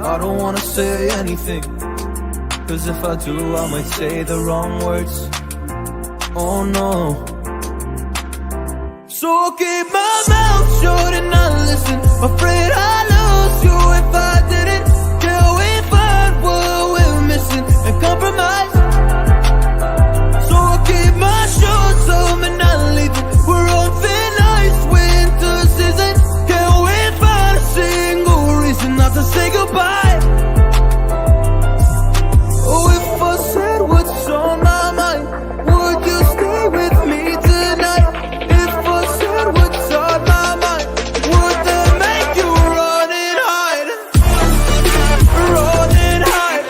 I don't wanna say anything, cause if I do I might say the wrong words. Oh no. So I'll keep my mouth shut and not listen. Afraid I'd lose you if I didn't. Till we find what we're missing and compromise. So I'll keep my shoes on and not leaving. We're on thin ice, winter season. Can we find a single reason not to say goodbye? Oh, if I said what's on my mind, would you stay with me tonight? If I said what's on my mind, would that make you run and hide? Run and hide.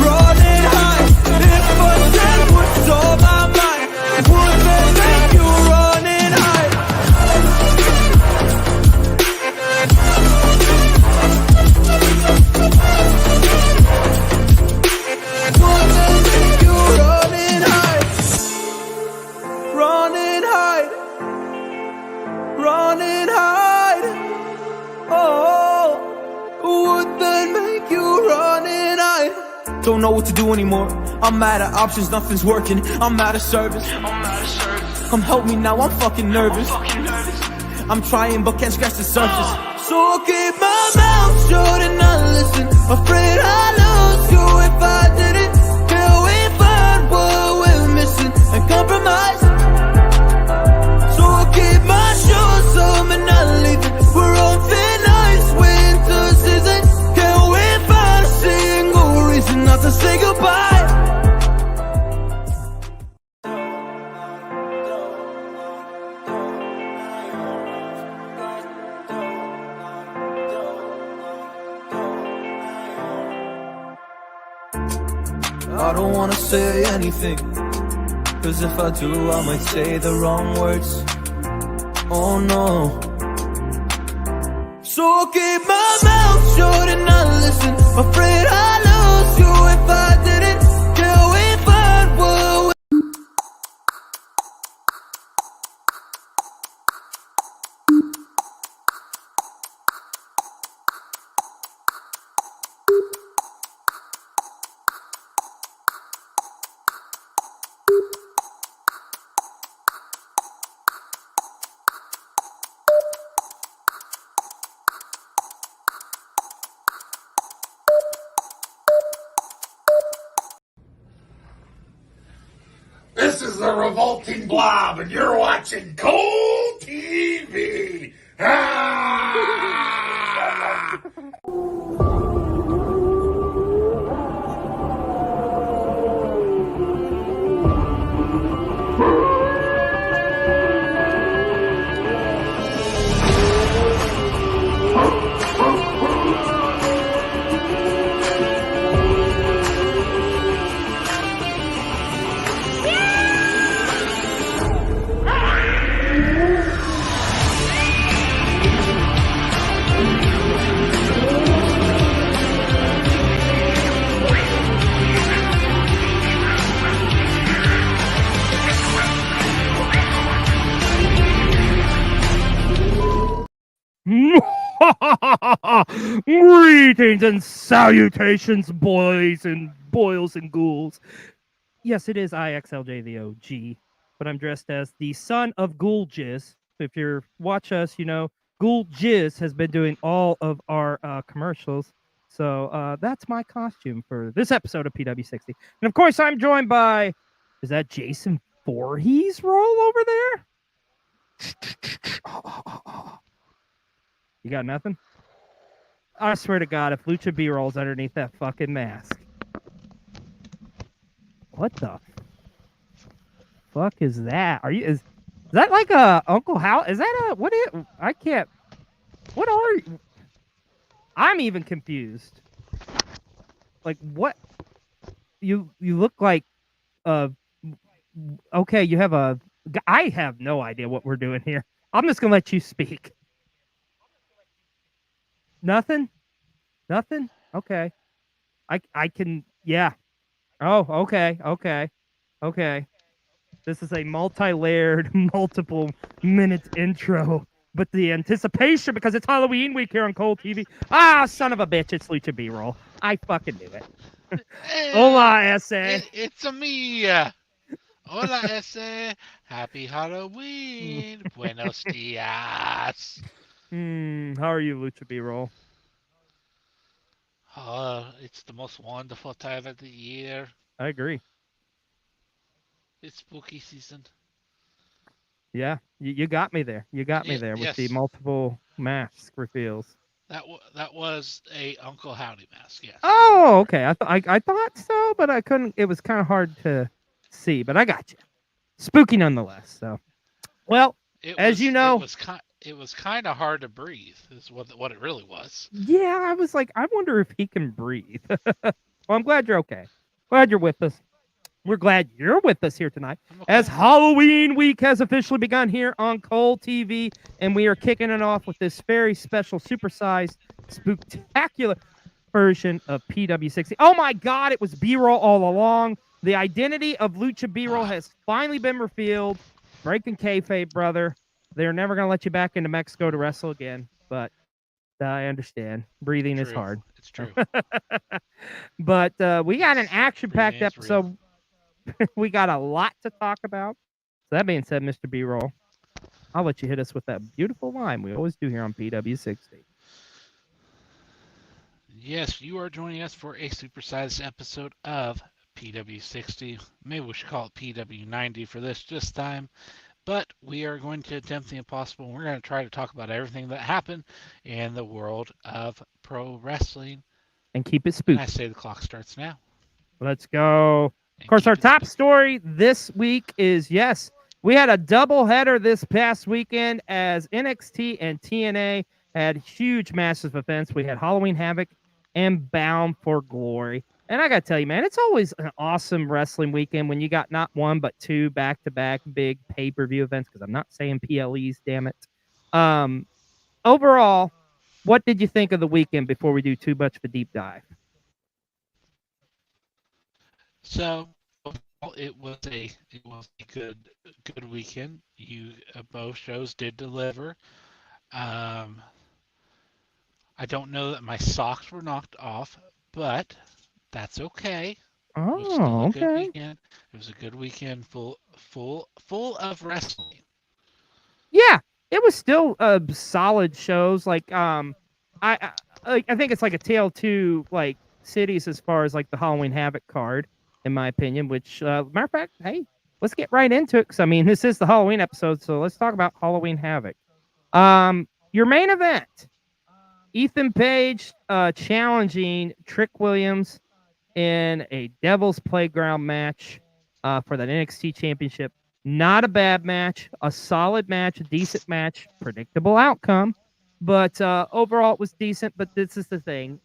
Run and hide. If I said what's on my mind, would that make you run and hide? Would that make you run and hide? Run and hide. Run and hide. Oh, would that make you run and hide? Don't know what to do anymore. I'm out of options, nothing's working. I'm out of service. Come help me now, I'm fucking nervous. I'm trying but can't scratch the surface. So I'll keep my mouth shut and not listen. Afraid I'd lose you if I didn't. Till we find what we're missing and compromise. So I'll keep my shoes on and not leaving. We're on thin ice, winter season. Can we find a single reason not to say goodbye? I don't wanna say anything, cause if I do I might say the wrong words. Oh no. So I'll keep my mouth shut and not listen. Afraid I'd lose you if I didn't. Till we find what we This is the Revolting Blob, and you're watching Cold TV. Ah! Greetings and salutations, boys and ghouls. Yes, it is I, Xlj the Og, but I'm dressed as the son of Ghoulish. If you watch us, you know Ghoulish has been doing all of our commercials. So that's my costume for this episode of PW60. And of course, I'm joined by, is that Jason Voorhees roll over there? You got nothing? I swear to God, if Lucha B rolls underneath that fucking mask. What the fuck is that? Is that like a Uncle Hal? Is that a what is I can't what are you? I'm even confused. Like what you look like okay, you have a I have no idea what we're doing here. I'm just gonna let you speak. Nothing? Nothing? Okay. I can, yeah. Oh, okay. This is a multi-layered, multiple minutes intro but the anticipation because it's Halloween week here on Cold TV. Ah, son of a bitch! It's Lucha B-roll. I fucking knew it. Hola, ese. It's a me. Hola, ese. Happy Halloween. Buenos dias. How are you, Lucha B-roll? It's the most wonderful time of the year. I agree. It's spooky season. Yeah, you got me there. You got me there with the Yes, multiple mask reveals. that was a Uncle Howdy mask. Yes. Oh, okay. I thought so, but I couldn't. It was kind of hard to see, but I got you. Spooky nonetheless. So, well, as you know, it was kind of hard to breathe. Is what it really was. yeah, I was like, I wonder if he can breathe. Well, I'm glad you're okay. Glad you're with us. We're glad you're with us here tonight Okay. as Halloween week has officially begun here on Cole TV, and we are kicking it off with this very special, supersized, spooktacular version of PW60. Oh my God, it was B-roll all along. The identity of Lucha B-roll has finally been revealed. Breaking kayfabe, brother. They're never going to let you back into Mexico to wrestle again, but I understand. Breathing is hard. It's true. But we got an action-packed Breathing is real. episode. We got a lot to talk about. So that being said, Mr. B-roll, I'll let you hit us with that beautiful line we always do here on PW60. Yes, you are joining us for a supersized episode of PW60. Maybe we should call it PW90 for this time. But we are going to attempt the impossible. We're going to try to talk about everything that happened in the world of pro wrestling. And keep it spooky. I say the clock starts now. Let's go. Of course, our top story this week is, yes, we had a doubleheader this past weekend as NXT and TNA had huge, massive events. We had Halloween Havoc and Bound for Glory. And I got to tell you, man, it's always an awesome wrestling weekend when you got not one, but two back-to-back big pay-per-view events, because I'm not saying PLEs, damn it. Overall, what did you think of the weekend before we do too much of a deep dive? So it was a good weekend. Both shows did deliver. I don't know that my socks were knocked off, but that's okay. Oh, okay. It was a good weekend, full of wrestling. Yeah, it was still solid shows. Like I think it's like a tale of two like cities as far as like the Halloween Havoc card, in my opinion. Which matter of fact, hey, let's get right into it because I mean this is the Halloween episode, so let's talk about Halloween Havoc. Your main event, Ethan Page challenging Trick Williams in a Devil's Playground match for the NXT Championship. Not a bad match, a solid match, a decent match, predictable outcome. But overall, it was decent. But this is the thing.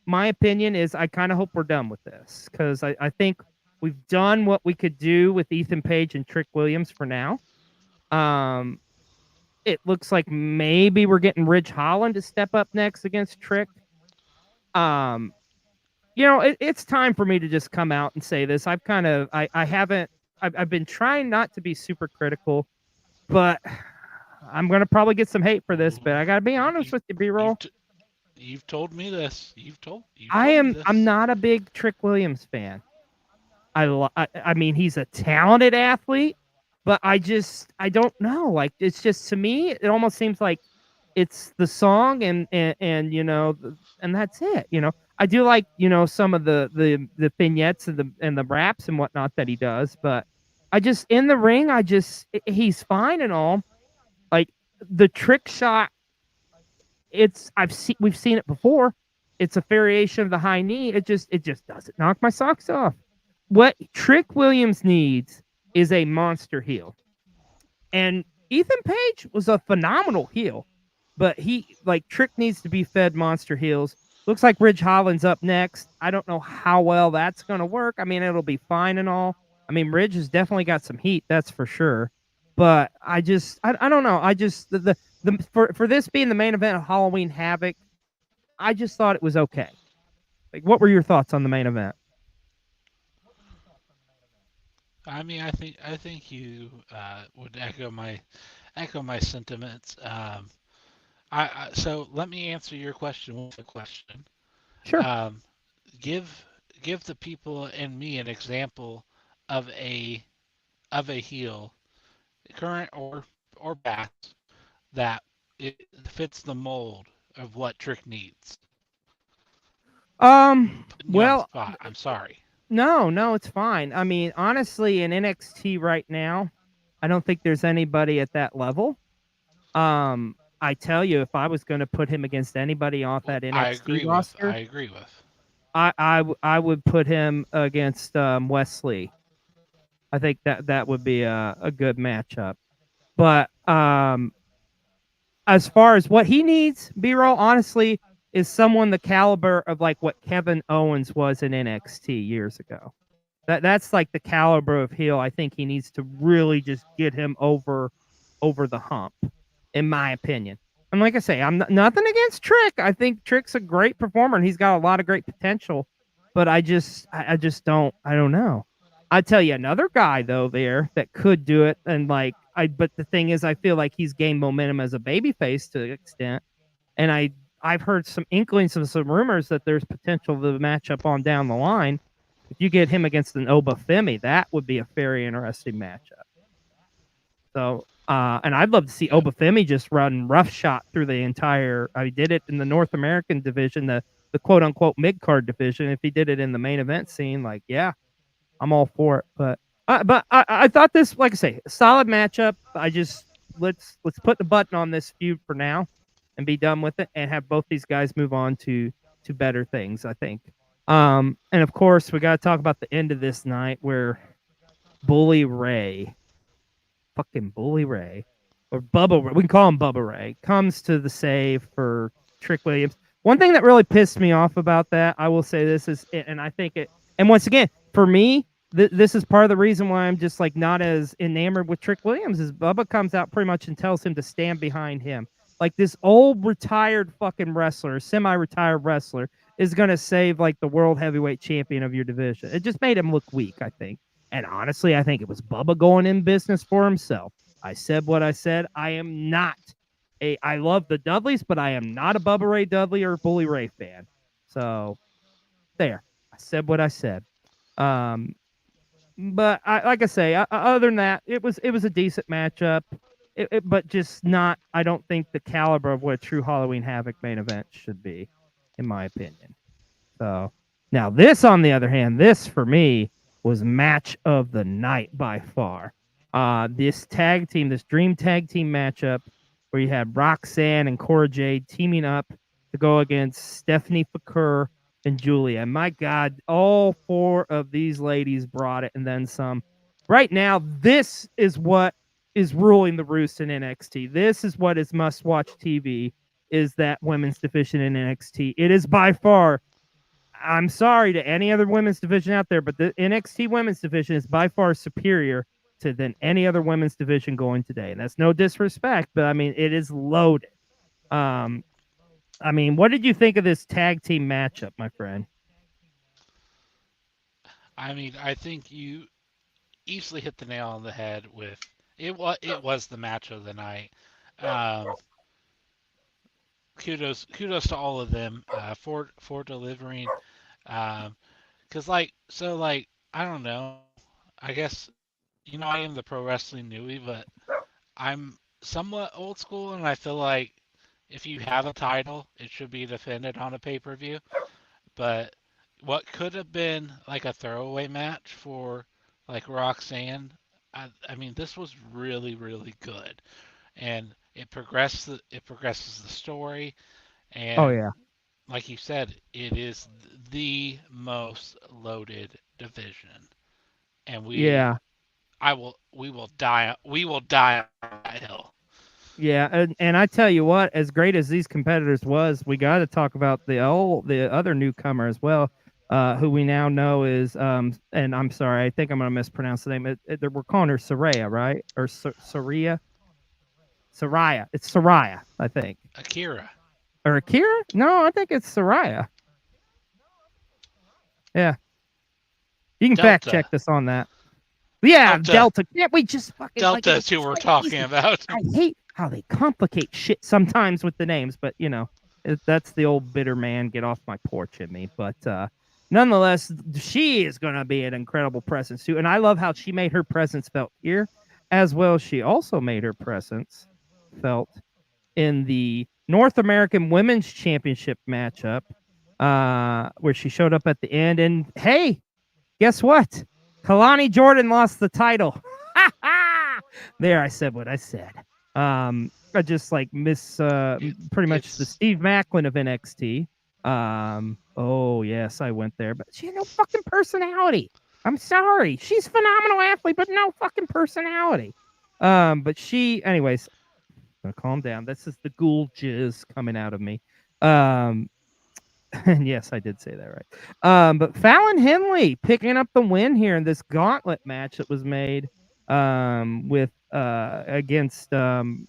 My opinion is I kind of hope we're done with this because I think we've done what we could do with Ethan Page and Trick Williams for now. It looks like maybe we're getting Ridge Holland to step up next against Trick. You know, it's time for me to just come out and say this. I've been trying not to be super critical, but I'm going to probably get some hate for this, but I got to be honest with you, B-roll. You've told me this. I'm not a big Trick Williams fan. I mean, he's a talented athlete, but I don't know. Like, it's just, to me, it almost seems like it's the song and you know, and that's it. You know, I do like, you know, some of the vignettes and the raps and whatnot that he does, but I just, in the ring, he's fine and all. Like the trick shot, we've seen it before. It's a variation of the high knee. It just doesn't knock my socks off. What Trick Williams needs is a monster heel. And Ethan Page was a phenomenal heel, but Trick needs to be fed monster heels. Looks like Ridge Holland's up next. I don't know how well that's going to work. I mean, it'll be fine and all. I mean, Ridge has definitely got some heat, that's for sure. But I don't know. I just for this being the main event of Halloween Havoc, I just thought it was okay. Like, what were your thoughts on the main event? I mean, I think you would echo my echo my sentiments. So let me answer your question with a question. Sure. Um, give give the people and me an example of a heel, current or past, that it fits the mold of what Trick needs. Putting you on the Well, spot. I'm sorry. no, it's fine. I mean, honestly, in NXT right now, I don't think there's anybody at that level. I tell you, if I was going to put him against anybody off that I NXT agree with. I roster, agree with. I would put him against Wesley. I think that would be a good matchup. But as far as what he needs, B-roll, honestly, is someone the caliber of like what Kevin Owens was in NXT years ago. That's like the caliber of heel I think he needs to really just get him over the hump, in my opinion. And like I say, I'm nothing against Trick. I think Trick's a great performer and he's got a lot of great potential. But I just I don't know. I tell you another guy though there that could do it, and like but the thing is I feel like he's gained momentum as a babyface to an extent. And I've heard some inklings of some rumors that there's potential to match up on down the line. If you get him against an Obafemi, that would be a very interesting matchup. So, and I'd love to see Yep. Obafemi just run roughshod through the entire. I did it in the North American division, the quote unquote mid card division. If he did it in the main event scene, like yeah, I'm all for it. But I thought this, like I say, a solid matchup. I just let's put the button on this feud for now and be done with it, and have both these guys move on to better things. I think. And of course, we got to talk about the end of this night where Bully Ray, fucking Bully Ray, or Bubba Ray, we can call him Bubba Ray, comes to the save for Trick Williams. One thing that really pissed me off about that, I will say this is, and I think it, and once again, for me, this is part of the reason why I'm just like not as enamored with Trick Williams is Bubba comes out pretty much and tells him to stand behind him. Like this old retired fucking wrestler, semi-retired wrestler, is gonna save like the world heavyweight champion of your division. It just made him look weak, I think. And honestly, I think it was Bubba going in business for himself. I said what I said. I am not I love the Dudleys, but I am not a Bubba Ray Dudley or Bully Ray fan. So there, I said what I said. Um, but like I say, other than that, it was a decent matchup. But just not. I don't think the caliber of what a true Halloween Havoc main event should be, in my opinion. So now this, on the other hand, this for me was match of the night by far. This tag team, this dream tag team matchup where you had Roxanne and Cora Jade teaming up to go against Stephanie Fakur and Julia. And my God, all four of these ladies brought it and then some. Right now, this is what is ruling the roost in NXT. This is what is must watch TV, is that women's division in NXT. It is by far, I'm sorry to any other women's division out there, but the NXT women's division is by far superior to than any other women's division going today. And that's no disrespect, but I mean it is loaded. Um, I mean, what did you think of this tag team matchup, my friend? I mean, I think you easily hit the nail on the head with it was the match of the night. Um, kudos to all of them for delivering. Cause like I don't know. I guess I am the pro wrestling newbie, but I'm somewhat old school, and I feel like if you have a title, it should be defended on a pay-per-view. But what could have been like a throwaway match for like Roxanne, I mean, this was really, really good, and it progresses the story, Oh and yeah. like you said, it is the most loaded division, and Yeah. we will die on that hill. Yeah, and I tell you what, as great as these competitors was, we got to talk about the other newcomer as well, who we now know is and I'm sorry, I think I'm gonna mispronounce the name. We're calling her Saraya, right? Or Saraya? Saraya. It's Saraya, I think. Akira. Or Akira? No, I think it's Saraya. Yeah, you can fact Delta. check this on that. Yeah, Delta. Can't we just fucking Delta is who we're talking about. I hate how they complicate shit sometimes with the names, but you know, that's the old bitter man get off my porch in me. But nonetheless, she is going to be an incredible presence too, and I love how she made her presence felt here, as well as she also made her presence felt in the North American Women's Championship matchup, where she showed up at the end. And hey, guess what? Kalani Jordan lost the title. There, I said what I said. I just like miss pretty much the Steve Macklin of NXT. Oh yes, I went there, but she had no fucking personality. I'm sorry, she's a phenomenal athlete, but no fucking personality. But she, anyways, I'm gonna calm down. This is the ghoul jizz coming out of me. And yes, I did say that right. But Fallon Henley picking up the win here in this gauntlet match that was made with against Kalani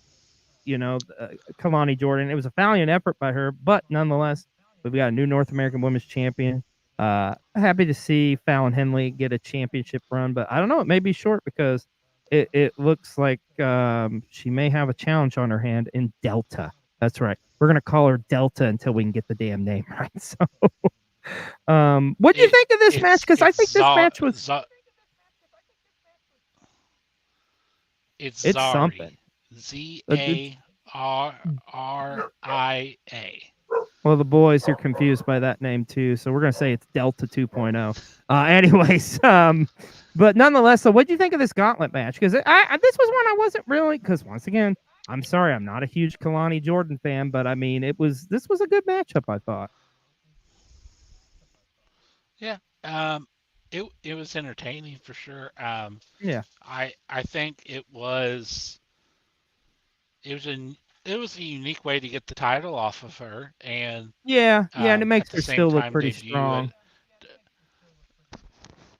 Jordan. It was a valiant effort by her, but nonetheless, we've got a new North American Women's Champion. Happy to see Fallon Henley get a championship run, but I don't know. It may be short because it looks like she may have a challenge on her hand in Delta. That's right. We're gonna call her Delta until we can get the damn name right. So, what do you think of this match? Because I think this match was it's something. ZARRIA. Well, the boys are confused by that name too, so we're gonna say it's Delta 2.0. Anyways, but nonetheless, so what do you think of this gauntlet match? Because this was one I wasn't really, because once again, I'm sorry, I'm not a huge Kalani Jordan fan, but I mean, this was a good matchup, I thought. Yeah, it was entertaining for sure. Yeah, I think it was a unique way to get the title off of her, and and it makes her still look pretty strong.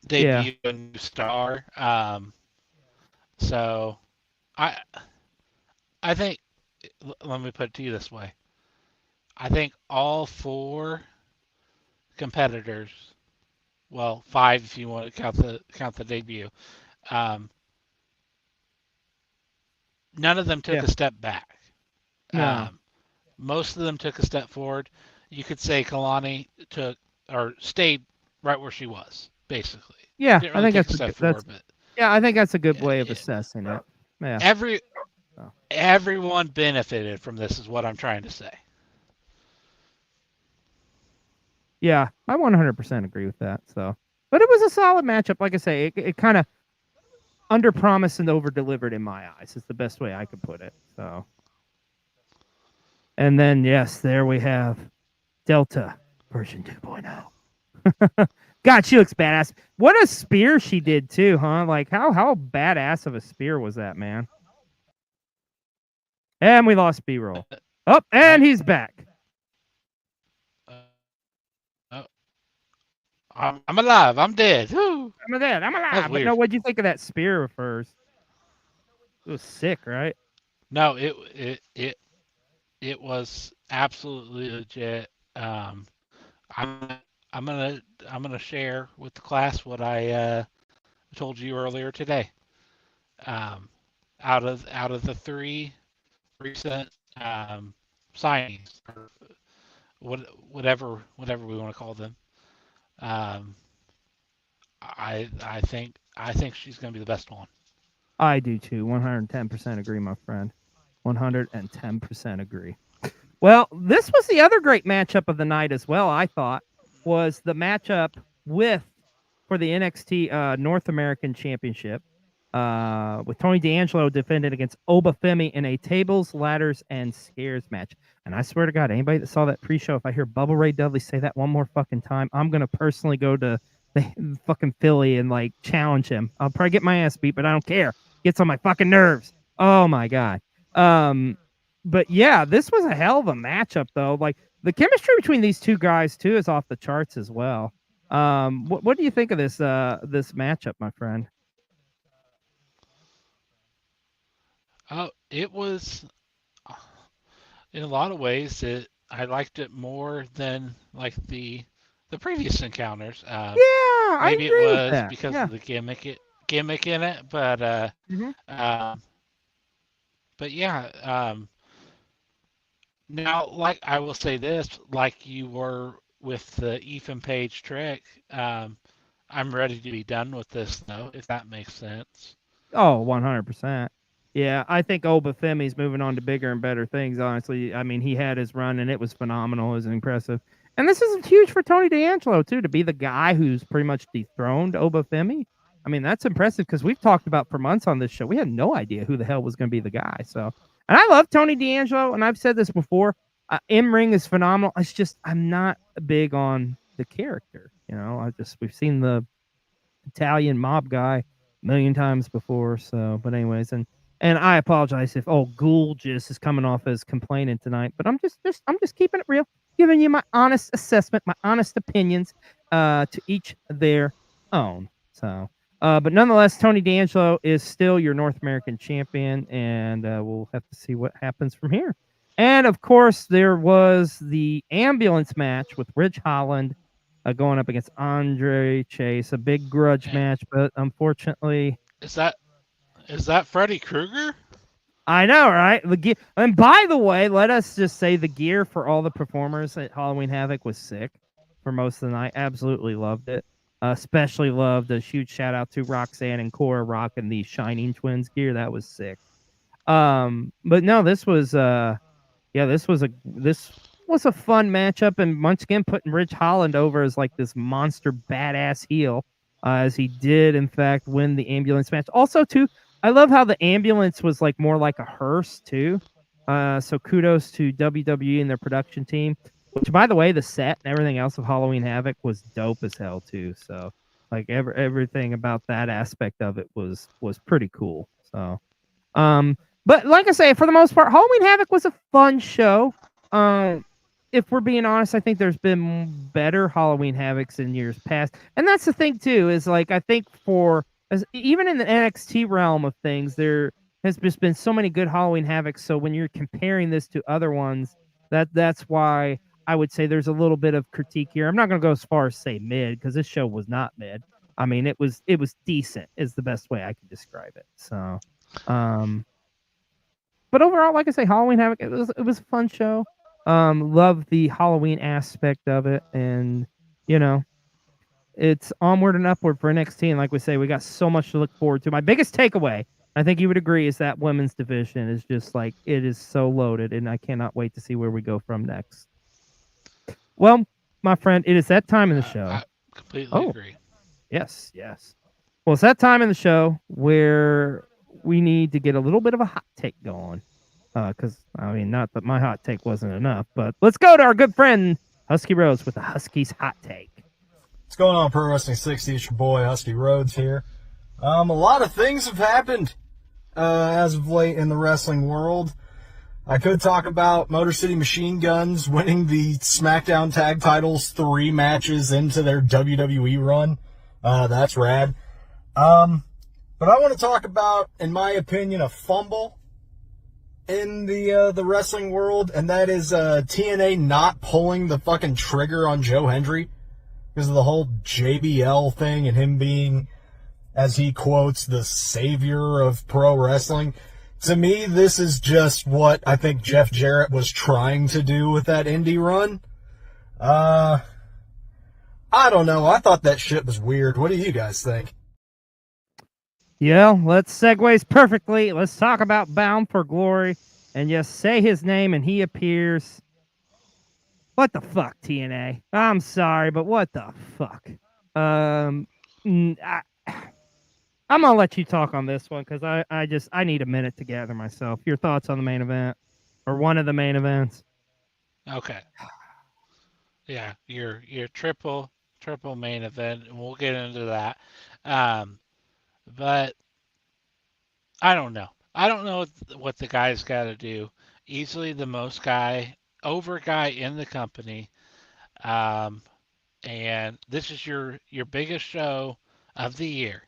Debut a new star. So I think, let me put it to you this way. I think all 4 competitors, well, 5 if you want to count the debut, none of them took a step back. No. Most of them took a step forward. You could say Kalani stayed right where she was, basically. Yeah, really I think I think that's a good way of assessing it. Yeah. Everyone benefited from this, is what I'm trying to say. Yeah, I 100% agree with that. So, but it was a solid matchup. Like I say, it kind of under-promised and over-delivered in my eyes. Is the best way I could put it. So, and then yes, there we have Delta version 2.0. God, she looks badass. What a spear she did too, huh? Like how badass of a spear was that, man? And we lost B-roll. Oh, and he's back. I'm alive. I'm dead. Woo. I'm alive. But no, what'd you think of that spear of hers? It was sick, right? No, it was absolutely legit. I'm gonna share with the class what I told you earlier today. Out of the 3 recent signings, or whatever we want to call them, I think she's going to be the best one. I do too. 110% agree, my friend. 110% agree. Well, this was the other great matchup of the night as well, I thought, was the matchup for the NXT North American Championship, with Tony D'Angelo defending against Obafemi in a tables, ladders, and scares match. And I swear to God, anybody that saw that pre-show, if I hear Bubba Ray Dudley say that one more fucking time, I'm going to personally go to the fucking Philly and like challenge him. I'll probably get my ass beat, but I don't care. Gets on my fucking nerves. Oh my God. But yeah, this was a hell of a matchup though. Like the chemistry between these two guys too is off the charts as well. What do you think of this matchup, my friend? Oh, it was, in a lot of ways, I liked it more than like the previous encounters. Yeah, maybe I agree it was with that. because of the gimmick gimmick in it, but Mhm. um, yeah. Now, like I will say this, like you were with the Ethan Page trick, I'm ready to be done with this though, if that makes sense. Oh, 100%. Yeah, I think Obafemi's moving on to bigger and better things, honestly. I mean, he had his run and it was phenomenal. It was impressive. And this is huge for Tony D'Angelo, too, to be the guy who's pretty much dethroned Obafemi. I mean, that's impressive because we've talked about for months on this show. We had no idea who the hell was going to be the guy. So, and I love Tony D'Angelo, and I've said this before. In ring is phenomenal. It's just, I'm not big on the character. We've seen the Italian mob guy a million times before. So, but anyways, and I apologize if Ghoulish is coming off as complaining tonight, but I'm just keeping it real, giving you my honest assessment, my honest opinions, to each their own. So, but nonetheless, Tony D'Angelo is still your North American champion, and we'll have to see what happens from here. And of course, there was the ambulance match with Ridge Holland going up against Andre Chase, a big grudge And match, but unfortunately, is that Freddy Krueger? I know, right? The gear, and by the way, let us just say the gear for all the performers at Halloween Havoc was sick for most of the night. Absolutely loved it. Especially loved a huge shout out to Roxanne and Cora rocking the Shining Twins gear. That was sick. But no, this was a fun matchup, and once again putting Rich Holland over as like this monster badass heel, as he did in fact win the ambulance match. Also, too, I love how the ambulance was like more like a hearse too. So kudos to WWE and their production team. Which, by the way, the set and everything else of Halloween Havoc was dope as hell too. So like everything about that aspect of it was pretty cool. So um, but like I say, for the most part, Halloween Havoc was a fun show. Um, if we're being honest, I think there's been better Halloween Havocs in years past, and that's the thing too. Is like I think even in the NXT realm of things, there has just been so many good Halloween Havocs. So when you're comparing this to other ones, that's why I would say there's a little bit of critique here. I'm not going to go as far as say mid because this show was not mid. I mean, it was decent is the best way I can describe it. So. Um, but overall, like I say, Halloween Havoc, it was a fun show. Love the Halloween aspect of it, and you know, it's onward and upward for NXT. And like we say, we got so much to look forward to. My biggest takeaway, I think you would agree, is that women's division is just like it is so loaded, and I cannot wait to see where we go from next. Well, my friend, it is that time in the show. I completely Oh, agree. yes, yes. Well, it's that time in the show where we need to get a little bit of a hot take going. Because, I mean, not that my hot take wasn't enough, but let's go to our good friend, Husky Rhodes, with the Huskies hot take. What's going on, Pro Wrestling 60? It's your boy, Husky Rhodes here. A lot of things have happened as of late in the wrestling world. I could talk about Motor City Machine Guns winning the SmackDown Tag Titles 3 matches into their WWE run. That's rad. But I want to talk about, in my opinion, a fumble in the wrestling world, and that is TNA not pulling the fucking trigger on Joe Hendry because of the whole JBL thing and him being, as he quotes, the savior of pro wrestling. To me, this is just what I think Jeff Jarrett was trying to do with that indie run. I don't know. I thought that shit was weird. What do you guys think? Yeah, let's segues perfectly. Let's talk about Bound for Glory and just say his name and he appears. What the fuck, TNA? I'm sorry, but what the fuck? I'm gonna let you talk on this one because I need a minute to gather myself. Your thoughts on the main event or one of the main events? Okay. Yeah, your triple main event, and we'll get into that. But I don't know. I don't know what the guy's got to do. Easily the most over guy in the company. And this is your biggest show of the year.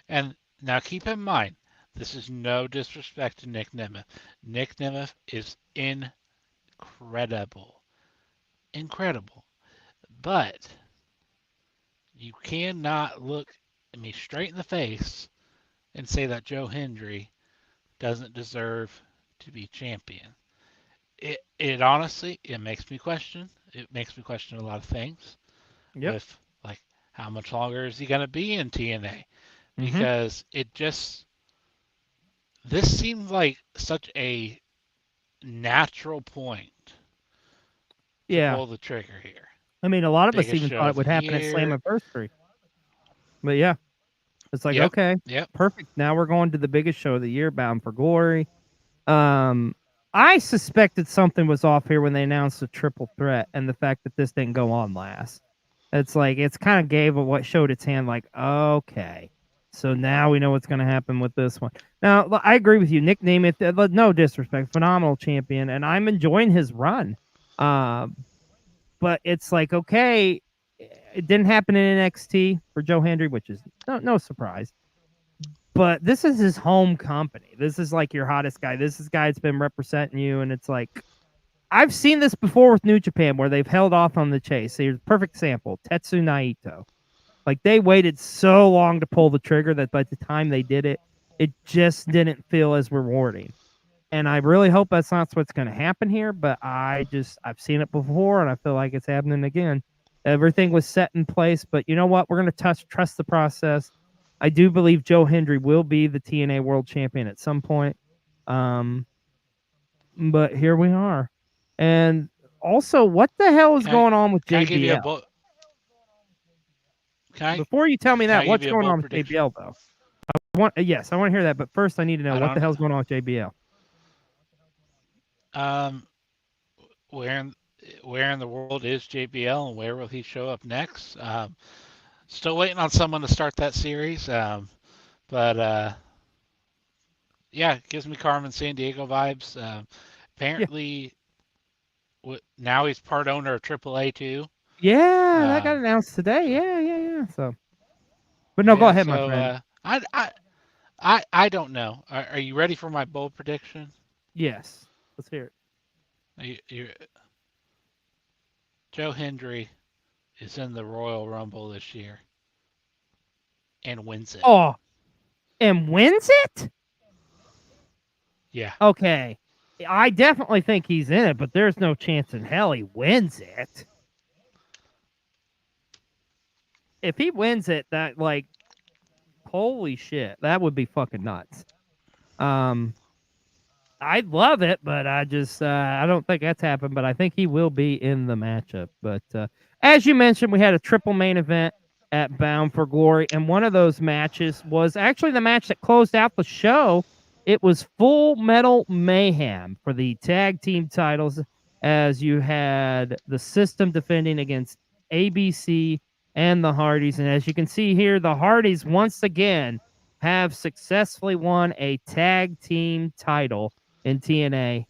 And now keep in mind, this is no disrespect to Nick Nemeth. Nick Nemeth is incredible. Incredible. But you cannot look me straight in the face and say that Joe Hendry doesn't deserve to be champion. It honestly, it makes me question. It makes me question a lot of things Yep. with like how much longer is he going to be in TNA? Mm-hmm. Because this seems like such a natural point to Yeah. pull the trigger here. I mean, a lot of us Biggest even show thought it of would the happen at year. Slammiversary. But yeah, it's like, Yep. okay, Yep. perfect. Now we're going to the biggest show of the year, Bound for Glory. Um, I suspected something was off here when they announced the triple threat and the fact that this didn't go on last. It's like it's kind of gave what showed its hand. Like, okay, so now we know what's going to happen with this one. Now, I agree with you, Nick Nemeth. No disrespect, phenomenal champion, and I'm enjoying his run. But it's like, okay, it didn't happen in NXT for Joe Hendry, which is no surprise. But this is his home company. This is like your hottest guy. This is guy that's been representing you, and it's like I've seen this before with New Japan where they've held off on the chase. Here's a perfect sample: Tetsu Naito. Like they waited so long to pull the trigger that by the time they did it, it just didn't feel as rewarding. And I really hope that's not what's going to happen here. But I've seen it before, and I feel like it's happening again. Everything was set in place, but you know what? We're going to trust the process. I do believe Joe Hendry will be the TNA World Champion at some point. Um, but here we are. And also, what the hell is Can I going on with can I give you a JBL? bold can I Before you tell me can that, I give what's you a going on bold with prediction? JBL though? Yes, I want to hear that. But first, I need to know I what the don't hell's going on with JBL. um where in where in the world is JBL and where will he show up next? Still waiting on someone to start that series. But yeah, it gives me Carmen San Diego vibes. Yeah, Apparently, now he's part owner of AAA too. yeah, that got Um, announced today. so Yeah, yeah, yeah. So, but no, go yeah, ahead, my so friend. I don't know. Are you ready for my bold prediction? Yes, let's hear it. You, Joe Hendry is in the Royal Rumble this year and wins it. Oh, and wins it? Yeah. Okay, I definitely think he's in it, but there's no chance in hell he wins it. If he wins it, that like, holy shit, that would be fucking nuts. Um, I'd love it, but I don't think that's happened. But I think he will be in the matchup. But as you mentioned, we had a triple main event at Bound for Glory, and one of those matches was actually the match that closed out the show. It was Full Metal Mayhem for the tag team titles, as you had the System defending against ABC and the Hardys, and as you can see here, the Hardys once again have successfully won a tag team title in TNA.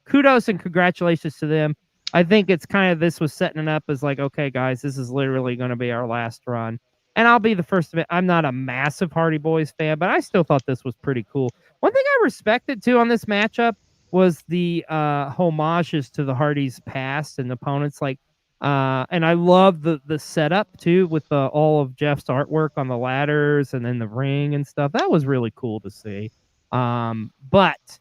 Kudos and congratulations to them. I think it's kind of this was setting it up as like, okay, guys, this is literally going to be our last run. And I'll be the first to admit, I'm not a massive Hardy Boys fan, but I still thought this was pretty cool. One thing I respected too on this matchup was the homages to the Hardys' past and opponents. Like, and I love the setup too with all of Jeff's artwork on the ladders and then the ring and stuff. That was really cool to see. But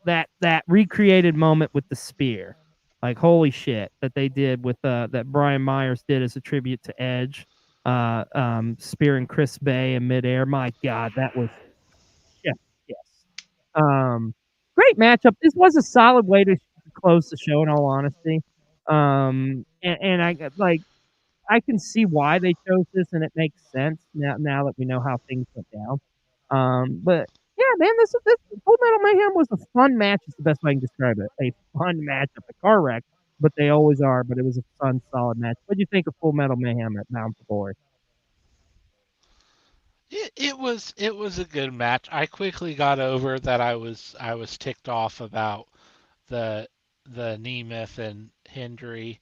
that recreated moment with the spear, like holy shit, that they did with that Brian Myers did as a tribute to Edge, spearing Chris Bay in midair. My God, that was yeah, yes. Um, Great matchup. This was a solid way to close the show. In all honesty, and like I can see why they chose this, and it makes sense now that we know how things went down. But yeah, man, this Full Metal Mayhem was a fun match. Is the best way I can describe it. A fun match of a car wreck, but they always are. But it was a fun, solid match. What do you think of Full Metal Mayhem at Bound for Glory? It was a good match. I quickly got over that I was ticked off about the the Nemeth and Hendry.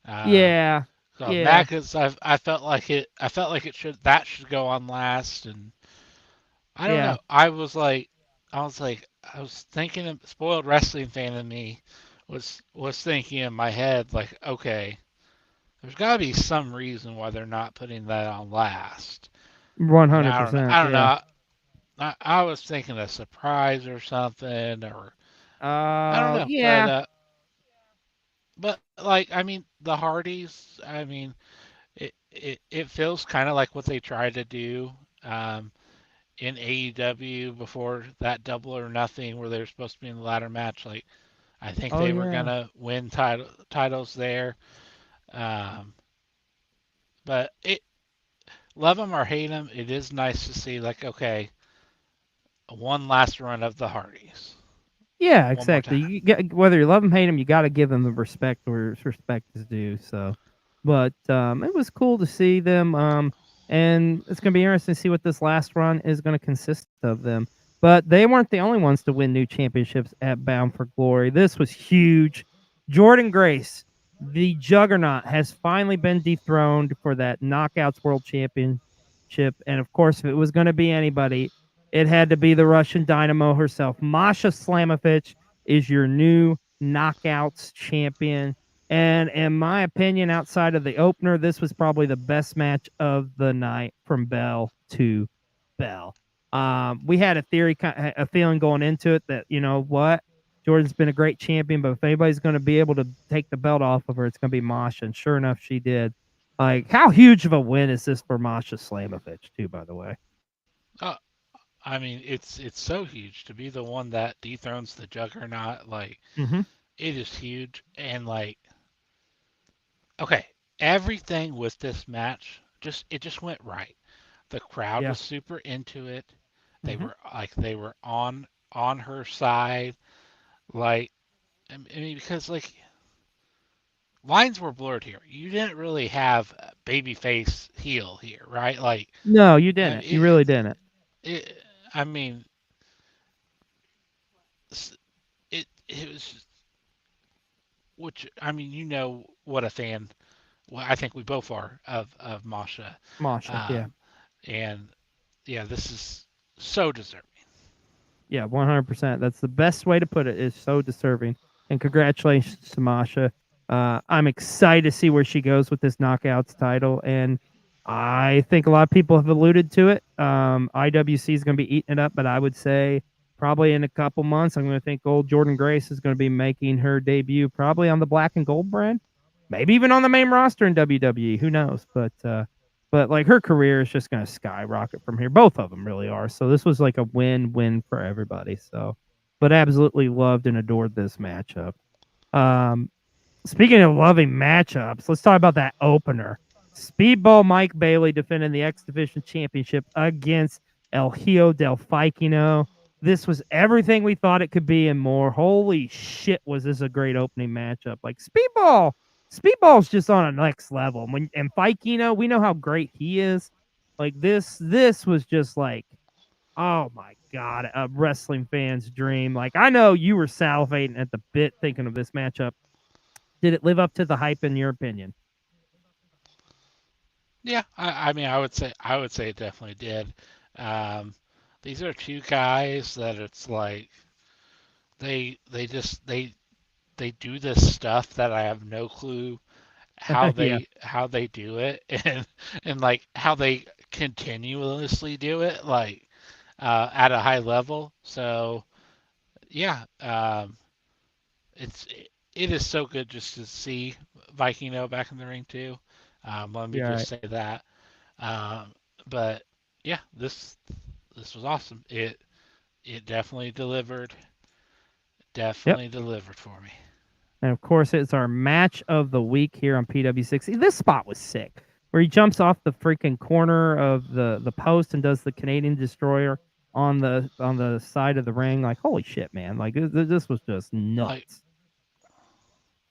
Um, Yeah, so yeah, Maccas, I felt like it should go on last, and I don't yeah. know. I was thinking, spoiled wrestling fan of me was thinking in my head like, okay, there's got to be some reason why they're not putting that on last. And I don't know. 100%. I don't Yeah. know. I was thinking a surprise or something, or I don't know, Yeah. but like I mean the Hardys. I mean it feels kind of like what they tried to do um, in AEW before that Double or Nothing, where they were supposed to be in the ladder match. Like I think Oh they were yeah. gonna win titles there. Um, but it love them or hate them, it is nice to see like okay, one last run of the Hardys Yeah, one more exactly. time. You get, whether you love them, hate them, you got to give them the respect where respect is due. So, but it was cool to see them. And it's gonna be interesting to see what this last run is gonna consist of them. But they weren't the only ones to win new championships at Bound for Glory. This was huge. Jordan Grace, the Juggernaut, has finally been dethroned for that Knockouts World Championship. And of course, if it was going to be anybody, it had to be the Russian Dynamo herself. Masha Slamovich is your new Knockouts champion. And in my opinion, outside of the opener, this was probably the best match of the night from bell to bell. We had a theory, a feeling going into it that, you know what, Jordan's been a great champion, but if anybody's going to be able to take the belt off of her, it's going to be Masha. And sure enough, she did. Like, how huge of a win is this for Masha Slamovich, too, by the way? Uh, I mean it's so huge to be the one that dethrones the Juggernaut. Like Mm-hmm. it is huge, and like okay, everything with this match just went right. The crowd Yeah. was super into it. Mm-hmm. They were on her side. Like I mean because like lines were blurred here. You didn't really have a babyface heel here, right? Like No, you I didn't. mean, You really didn't. it I mean it was which I mean you know what a fan. Well, I think we both are of Masha, Masha, yeah. um, and yeah, this is so deserving. Yeah, 100%. That's the best way to put it, is so deserving. And congratulations to Masha. I'm excited to see where she goes with this Knockouts title. And I think a lot of people have alluded to it. IWC is going to be eating it up, but I would say probably in a couple months, I'm going to think old Jordan Grace is going to be making her debut probably on the Black and Gold brand, maybe even on the main roster in WWE. Who knows? But like her career is just going to skyrocket from here. Both of them really are. So this was like a win-win for everybody. So, but absolutely loved and adored this matchup. Um, Speaking of loving matchups, let's talk about that opener. Speedball Mike Bailey defending the X Division Championship against El Hijo del Faikino. This was everything we thought it could be and more. Holy shit, was this a great opening matchup. Like Speedball's just on a next level. And Faikino, we know how great he is. Like this was just like, oh my god, a wrestling fan's dream. Like I know you were salivating at the bit thinking of this matchup. Did it live up to the hype in your opinion? Yeah, I mean, I would say it definitely did. Um, these are two guys that it's like they just they do this stuff that I have no clue Yeah. how they do it and like how they continuously do it like at a high level. So yeah, it's it is so good just to see Vikino back in the ring too. Let me Yeah, just right. say that. Um, but yeah, this was awesome. It definitely delivered. Yep. Definitely delivered for me. And of course, it's our match of the week here on PW60. This spot was sick, where he jumps off the freaking corner of the post and does the Canadian Destroyer on the side of the ring. Like, holy shit, man! Like this was just Like nuts.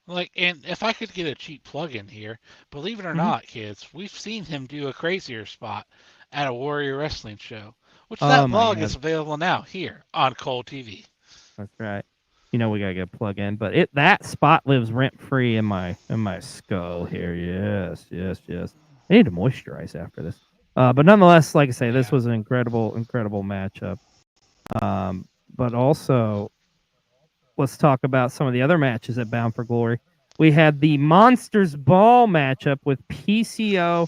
and if I could get a cheap plug in here, believe it or Hmm. not, kids, we've seen him do a crazier spot at a Warrior Wrestling show, which Oh that my vlog is god, available now here on Cole TV. that's right. You know we gotta get a plug in, but that spot lives rent free in my skull here. Yes, yes, yes. I need to moisturize after this. But nonetheless, like I say, this Yeah. was an incredible matchup. But also, let's talk about some of the other matches at Bound for Glory. We had the Monsters Ball matchup with PCO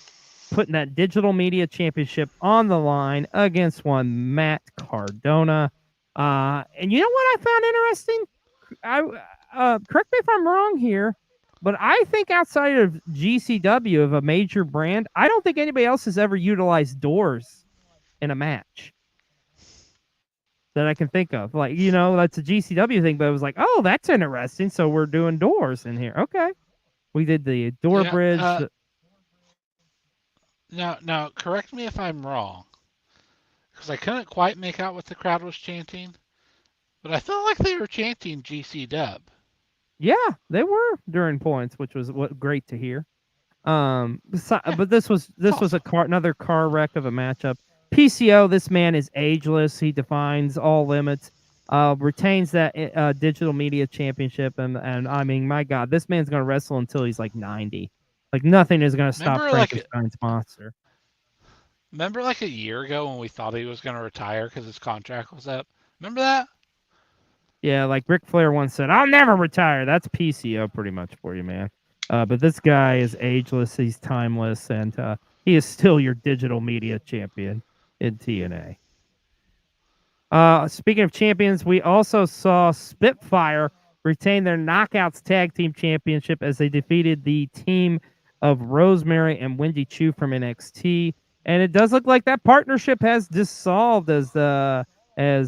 putting that digital media championship on the line against one Matt Cardona. And you know what I found interesting? Correct me if I'm wrong here, but I think outside of GCW of a major brand, I don't think anybody else has ever utilized doors in a match that I can think of. Like, that's a GCW thing, but it was like, oh, that's interesting. So we're doing doors in here. Okay. We did the door bridge. Now, correct me if I'm wrong, because I couldn't quite make out what the crowd was chanting, but I felt like they were chanting GC Dub. Yeah, they were during points, which was great to hear. But this was another car wreck of a matchup. PCO, this man is ageless. He defines all limits. Retains that digital media championship, and I mean, my God, this man's gonna wrestle until he's like 90. Like nothing is gonna stop Frankenstein's monster. Remember, like a year ago when we thought he was gonna retire because his contract was up. Remember that? Yeah, like Ric Flair once said, "I'll never retire." That's PCO pretty much for you, man. But this guy is ageless. He's timeless, and he is still your digital media champion in TNA. Speaking of champions, we also saw Spitfire retain their Knockouts Tag Team Championship as they defeated the team of Rosemary and Wendy Chu from NXT. And it does look like that partnership has dissolved as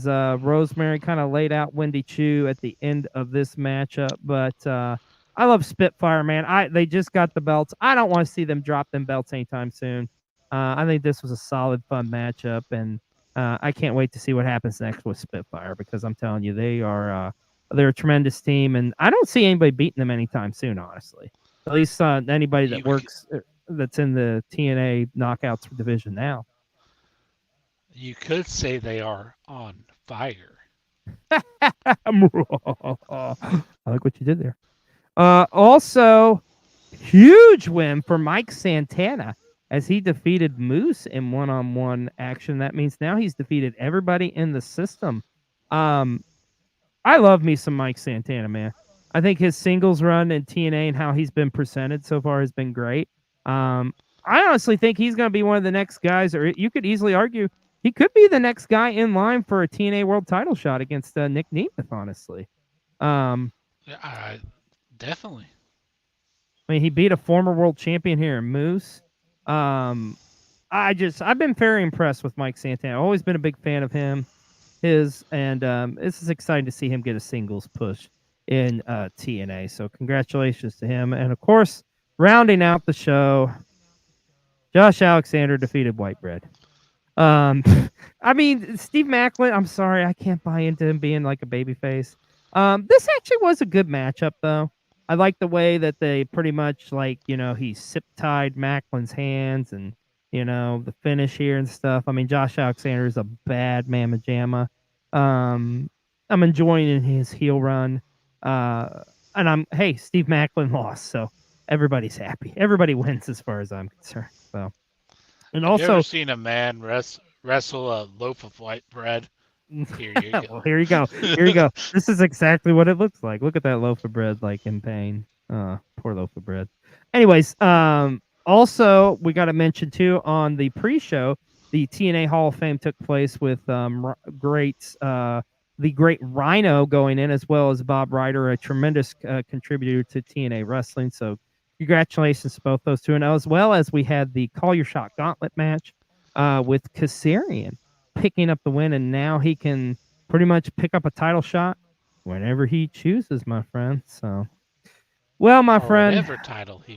Rosemary kind of laid out Wendy Chu at the end of this matchup. But I love Spitfire, man. They just got the belts. I don't want to see them drop them belts anytime soon. I think this was a solid, fun matchup, and I can't wait to see what happens next with Spitfire, because I'm telling you, they're a tremendous team, and I don't see anybody beating them anytime soon, honestly. At least anybody that works that's in the TNA Knockouts division now. You could say they are on fire. I like what you did there. Also, huge win for Mike Santana as he defeated Moose in one-on-one action. That means now he's defeated everybody in the system. I love me some Mike Santana, man. I think his singles run in TNA and how he's been presented so far has been great. I honestly think he's going to be one of the next guys, or you could easily argue he could be the next guy in line for a TNA World Title shot against Nick Nemeth, honestly. Definitely. I mean, he beat a former world champion here in Moose. I've been very impressed with Mike Santana. I've always been a big fan of this is exciting to see him get a singles push in TNA. So congratulations to him. And of course, rounding out the show, Josh Alexander defeated White Bread. I mean, Steve Macklin, I'm sorry, I can't buy into him being like a babyface. This actually was a good matchup, though. I like the way that they pretty much, he sip-tied Macklin's hands and, the finish here and stuff. I mean, Josh Alexander is a bad mamma jamma. I'm enjoying his heel run. Steve Macklin lost, so everybody's happy. Everybody wins as far as I'm concerned. So, and Have also, you ever seen a man wrestle a loaf of white bread? Here you go. Well, here you go. Here you go. This is exactly what it looks like. Look at that loaf of bread, in pain. Poor loaf of bread. Anyways, also we got to mention too on the pre-show, the TNA Hall of Fame took place with the great Rhino going in, as well as Bob Ryder, a tremendous contributor to TNA wrestling. So congratulations to both those two, and as well as we had the Call Your Shot Gauntlet match with Kazarian picking up the win, and now he can pretty much pick up a title shot whenever he chooses, my friend. So, well, my friend, whatever title he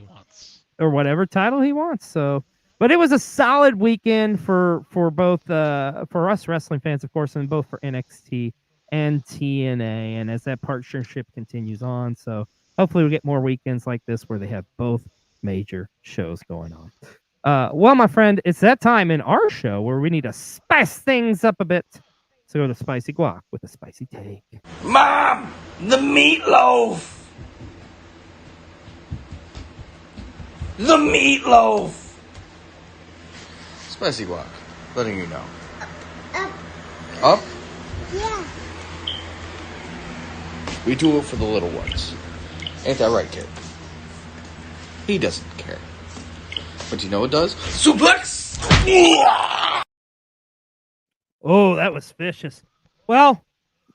wants. So, but it was a solid weekend for both for us wrestling fans, of course, and both for NXT and TNA. And as that partnership continues on, so hopefully we get more weekends like this where they have both major shows going on. Well, my friend, it's that time in our show where we need to spice things up a bit. So go to Spicy Guac with a spicy take. Mom, the meatloaf. The meatloaf. Spicy Guac, letting you know. Up. Up? Yeah. We do it for the little ones. Ain't that right, kid? He doesn't care. But you know what does? Suplex! Oh, that was vicious. Well,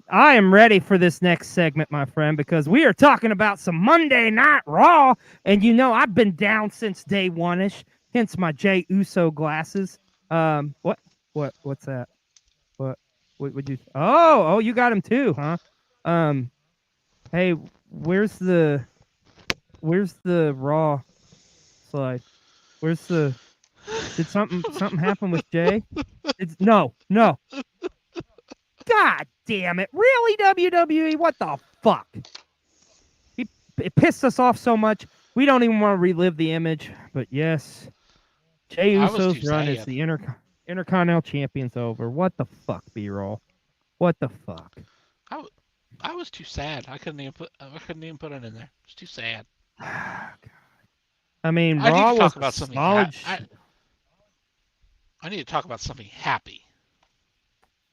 I am ready for this next segment, my friend, because we are talking about some Monday Night Raw, and you know I've been down since day one-ish, hence my Jey Uso glasses. What's that? What would you? Oh, you got him too, huh? Hey, where's the Raw slide? Where's the? Did something happen with Jay? It's no. God damn it! Really, WWE? What the fuck? It pissed us off so much. We don't even want to relive the image. But yes, Jey I was Uso's too run sad. as the Intercontinental Champion's over. What the fuck, B-roll? What the fuck? I was too sad. I couldn't even put it in there. It's too sad. I mean, I need Raw to talk was about a something. solid. I need to talk about something happy.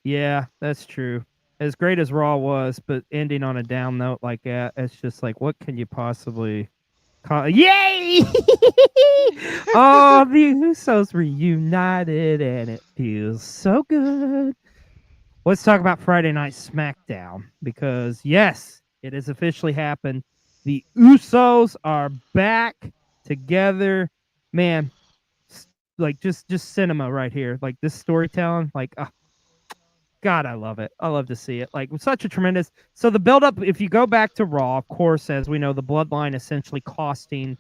Yeah, that's true. As great as Raw was, but ending on a down note like that, it's just like, what can you possibly call? Yay! Oh, the Usos reunited, and it feels so good. Let's talk about Friday Night SmackDown, because yes, it has officially happened. The Usos are back together. Man, like just cinema right here. Like this storytelling, like God, I love it. I love to see it. Like such a tremendous. So the build up, if you go back to Raw, of course, as we know, the Bloodline essentially costing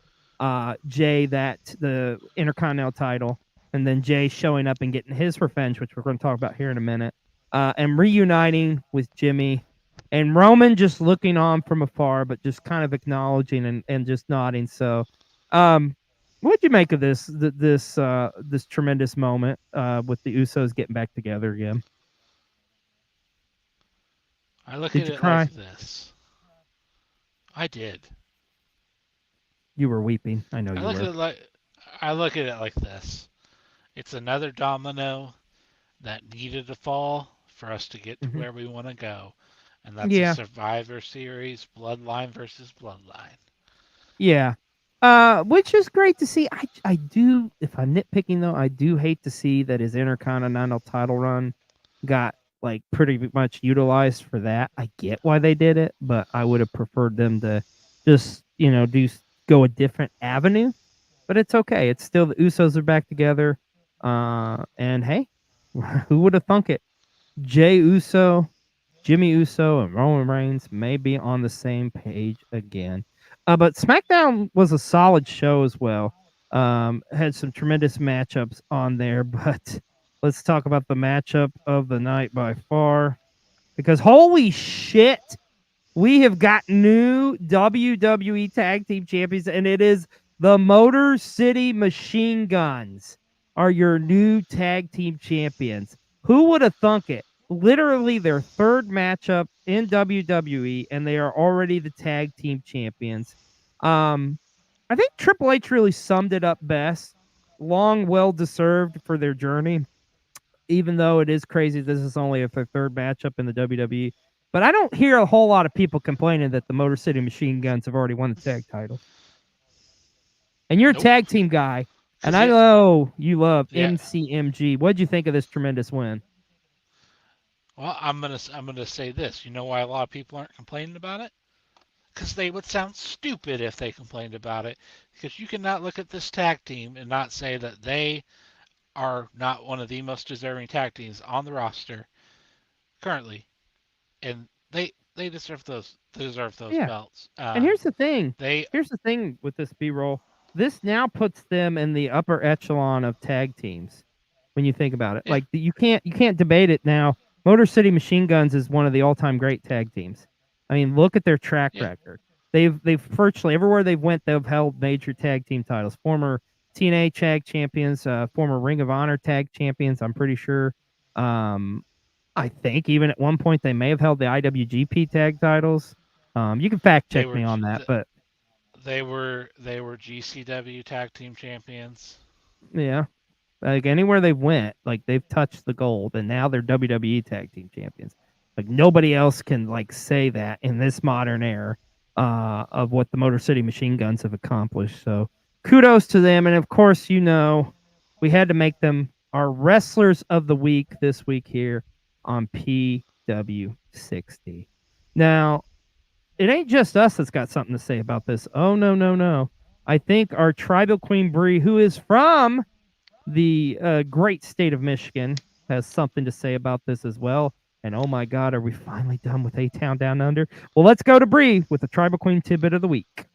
Jay the Intercontinental title, and then Jay showing up and getting his revenge, which we're going to talk about here in a minute, and reuniting with Jimmy, and Roman just looking on from afar, but just kind of acknowledging and just nodding. So, what'd you make of this tremendous moment with the Usos getting back together again? I look Did at you it cry? like this. I did. You were weeping. I know I you look at were. it like I look at it like this. It's another domino that needed to fall for us to get to Mhm. where we want to go. And that's a Yeah. Survivor Series Bloodline versus Bloodline. Yeah. Which is great to see. I do, if I'm nitpicking though, I do hate to see that his Intercontinental title run got like pretty much utilized for that. I get why they did it, but I would have preferred them to just, go a different avenue. But it's okay. It's still the Usos are back together. And hey, who would have thunk it? Jay Uso, Jimmy Uso, and Roman Reigns may be on the same page again. But SmackDown was a solid show as well. Had some tremendous matchups on there, but let's talk about the matchup of the night by far. Because holy shit, we have got new WWE Tag Team Champions, and it is the Motor City Machine Guns are your new Tag Team Champions. Who would have thunk it? Literally their third matchup in WWE, and they are already the Tag Team Champions. I think Triple H really summed it up best. Long, well deserved for their journey, even though it is crazy this is only their third matchup in the WWE. But I don't hear a whole lot of people complaining that the Motor City Machine Guns have already won the tag titles. And you're a Nope. tag team guy, and 'Cause I it, know you love yeah. MCMG. What'd you think of this tremendous win? Well, I'm gonna say this. You know why a lot of people aren't complaining about it? Because they would sound stupid if they complained about it. Because you cannot look at this tag team and not say that they are not one of the most deserving tag teams on the roster currently, and they deserve those Yeah. belts. And here's the thing. They Here's the thing with this B-roll. This now puts them in the upper echelon of tag teams when you think about it. yeah Like you can't debate it now. Motor City Machine Guns is one of the all-time great tag teams. I mean, look at their track yeah record. They've virtually everywhere they've went, they've held major tag team titles. Former TNA tag champions, former Ring of Honor tag champions, I'm pretty sure. I think even at one point they may have held the IWGP tag titles. You can fact they check were me on that, but they were GCW tag team champions. yeah, like anywhere they went, like they've touched the gold, and now they're WWE tag team champions. Like nobody else can like say that in this modern era of what the Motor City Machine Guns have accomplished. So kudos to them. And of course, we had to make them our wrestlers of the week this week here on PW60. Now, it ain't just us that's got something to say about this. Oh, no, no, no. I think our tribal queen Bree, who is from the great state of Michigan, has something to say about this as well. And oh my God, are we finally done with A-Town Down Under? Well, let's go to Bree with the tribal queen tidbit of the week.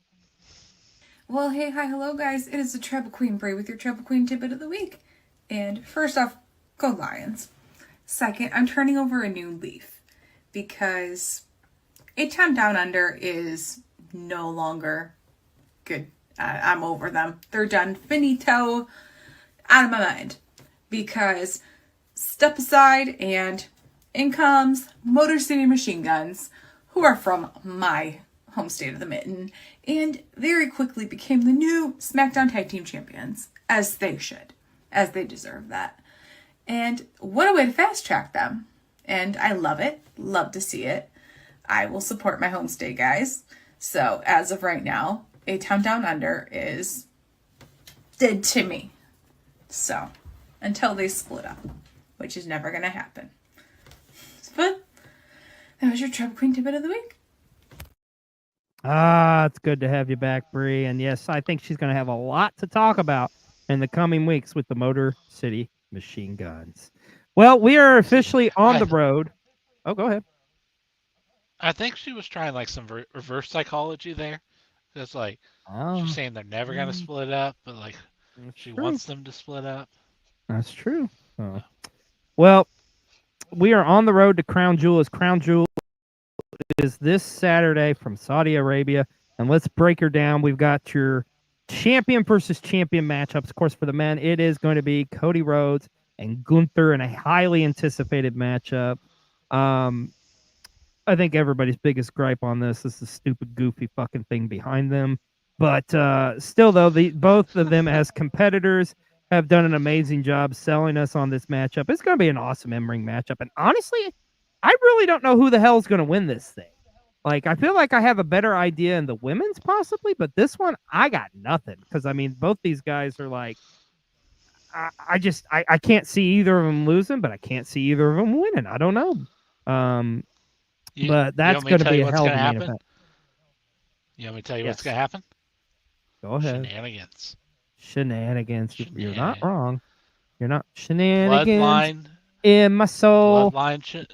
Well, hey, hi, hello, guys. It is the Tribal Queen Bray with your Tribal Queen tidbit of the week. And first off, go Lions. Second, I'm turning over a new leaf because A-Town Down Under is no longer good. I'm over them. They're done. Finito. Out of my mind. Because step aside and in comes Motor City Machine Guns, who are from my home state of the mitten, and very quickly became the new SmackDown Tag Team Champions, as they should, as they deserve that. And what a way to fast track them. And I love it, love to see it. I will support my home state guys. So as of right now, A-Town Down Under is dead to me. So until they split up, which is never going to happen. But that was your Tribal Queen tidbit of the week. It's good to have you back, Bree. And yes, I think she's going to have a lot to talk about in the coming weeks with the Motor City Machine Guns. Well, we are officially on the road. Oh, go ahead. I think she was trying like some reverse psychology there. It's like she's saying they're never going to split up, but like she wants them to split up. That's true. Oh. Well, we are on the road to Crown Jewel. As Crown Jewel is this Saturday from Saudi Arabia, and let's break her down. We've got your champion versus champion matchups. Of course, for the men, it is going to be Cody Rhodes and Gunther in a highly anticipated matchup. I think everybody's biggest gripe on this is the stupid, goofy fucking thing behind them. But still, though, both of them as competitors have done an amazing job selling us on this matchup. It's going to be an awesome in-ring matchup. And honestly, I really don't know who the hell's going to win this thing. Like, I feel like I have a better idea in the women's possibly, but this one, I got nothing. Because, I mean, both these guys are like, I can't see either of them losing, but I can't see either of them winning. I don't know. But that's going to be a hell of a main event. You want me to tell you what's going to happen? Go ahead. Shenanigans. You're not wrong. You're not shenanigans. Bloodline. In my soul. Bloodline.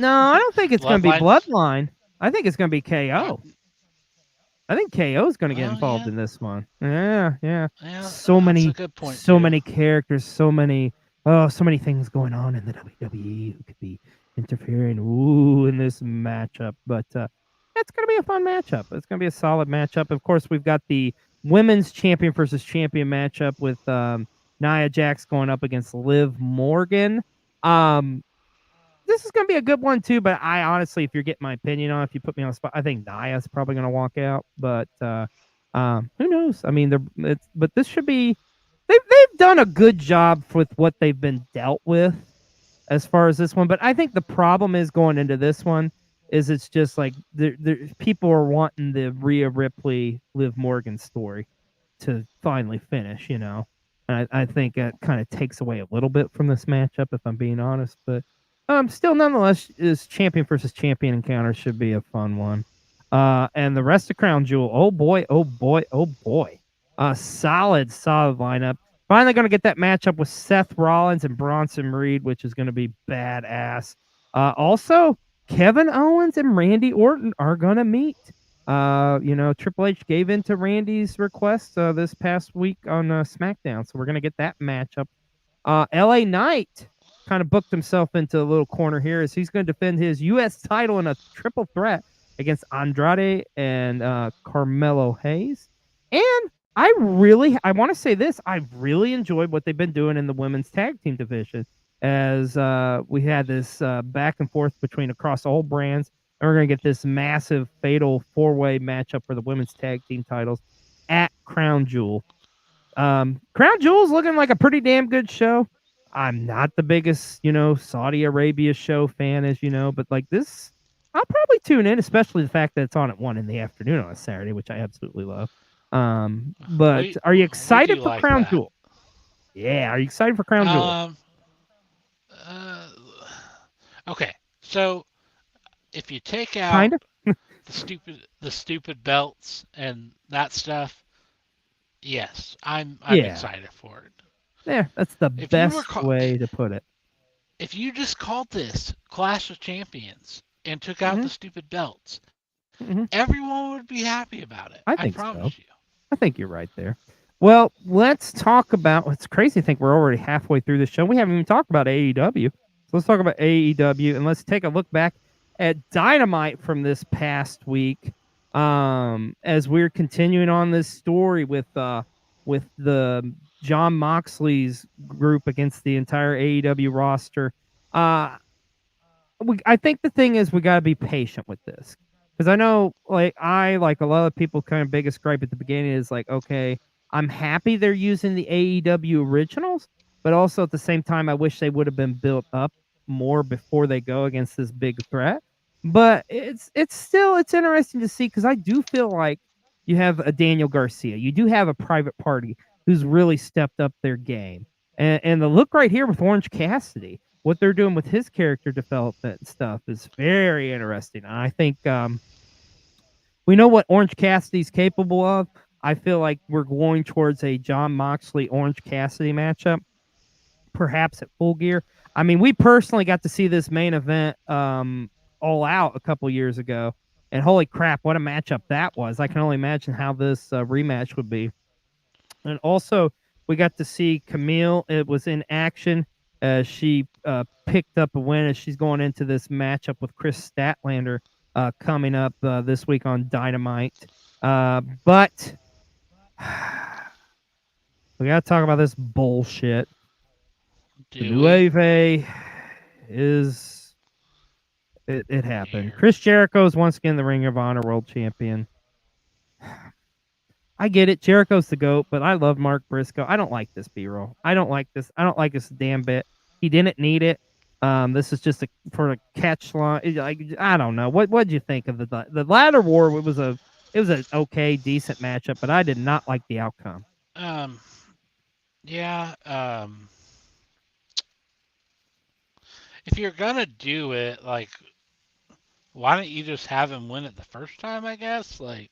No, I don't think it's going to be Bloodline. I think it's going to be KO. I think KO is going to get involved in this one. Yeah. So many characters, so many things going on in the WWE who could be interfering in this matchup. But it's going to be a fun matchup. It's going to be a solid matchup. Of course, we've got the women's champion versus champion matchup with Nia Jax going up against Liv Morgan. This is going to be a good one too, but I honestly, if you're getting my opinion on, if you put me on the spot, I think Nia's probably going to walk out, but who knows? I mean, but this should be, they've done a good job with what they've been dealt with as far as this one, but I think the problem is going into this one is it's just like people are wanting the Rhea Ripley, Liv Morgan story to finally finish, and I think that kind of takes away a little bit from this matchup, if I'm being honest, but still, nonetheless, is champion versus champion encounter should be a fun one. And the rest of Crown Jewel, oh boy. Solid lineup. Finally going to get that matchup with Seth Rollins and Bronson Reed, which is going to be badass. Also, Kevin Owens and Randy Orton are going to meet. Triple H gave in to Randy's request this past week on SmackDown, so we're going to get that matchup. LA Knight kind of booked himself into a little corner here as he's going to defend his U.S. title in a triple threat against Andrade and Carmelo Hayes. And I want to say this, I've really enjoyed what they've been doing in the women's tag team division as we had this back and forth across all brands, and we're going to get this massive fatal four-way matchup for the women's tag team titles at Crown Jewel. Crown Jewel's looking like a pretty damn good show. I'm not the biggest, Saudi Arabia show fan, as you know, but like this, I'll probably tune in, especially the fact that it's on at 1 in the afternoon on a Saturday, which I absolutely love. But are you We excited do for like Crown that. Jewel? Yeah, are you excited for Crown Jewel? Uh, okay, so if you take out Kind of. the stupid belts and that stuff, yes, I'm Yeah. excited for it. Yeah, that's the If you were best way to put it. if you just called this Clash of Champions and took out Hmm. the stupid belts, Hmm. everyone would be happy about it. I I think so. promise you. I think you're right there. Well, let's talk about what's crazy. I think we're already halfway through the show. We haven't even talked about AEW. So let's talk about AEW and let's take a look back at Dynamite from this past week. As we're continuing on this story with the John Moxley's group against the entire AEW roster. Uh I think the thing is we got to be patient with this because I know like a lot of people kind of biggest gripe at the beginning is like, okay, I'm happy they're using the AEW originals, but also at the same time I wish they would have been built up more before they go against this big threat. But it's interesting to see because I do feel like you have a Daniel Garcia, you do have a Private Party who's really stepped up their game, and the look right here with Orange Cassidy, what they're doing with his character development and stuff is very interesting. And I think we know what Orange Cassidy's capable of. I feel like we're going towards a John Moxley Orange Cassidy matchup, perhaps at Full Gear. I mean, we personally got to see this main event all out a couple years ago, and holy crap, what a matchup that was! I can only imagine how this rematch would be. And also, we got to see Camille. It was in action. She picked up a win as she's going into this matchup with Chris Statlander coming up this week on Dynamite. But we got to talk about this bullshit. The Do new we? Ave is it happened. Here. Chris Jericho is once again the Ring of Honor World Champion. I get it. Jericho's the GOAT, but I love Mark Briscoe. I don't like this B-roll. I don't like this. I don't like this damn bit. He didn't need it. This is just for a catch line. Like, I don't know. What'd you think of the ladder war? It was an okay, decent matchup, but I did not like the outcome. Um. Yeah. If you're gonna do it, like, why don't you just have him win it the first time? I guess. Like,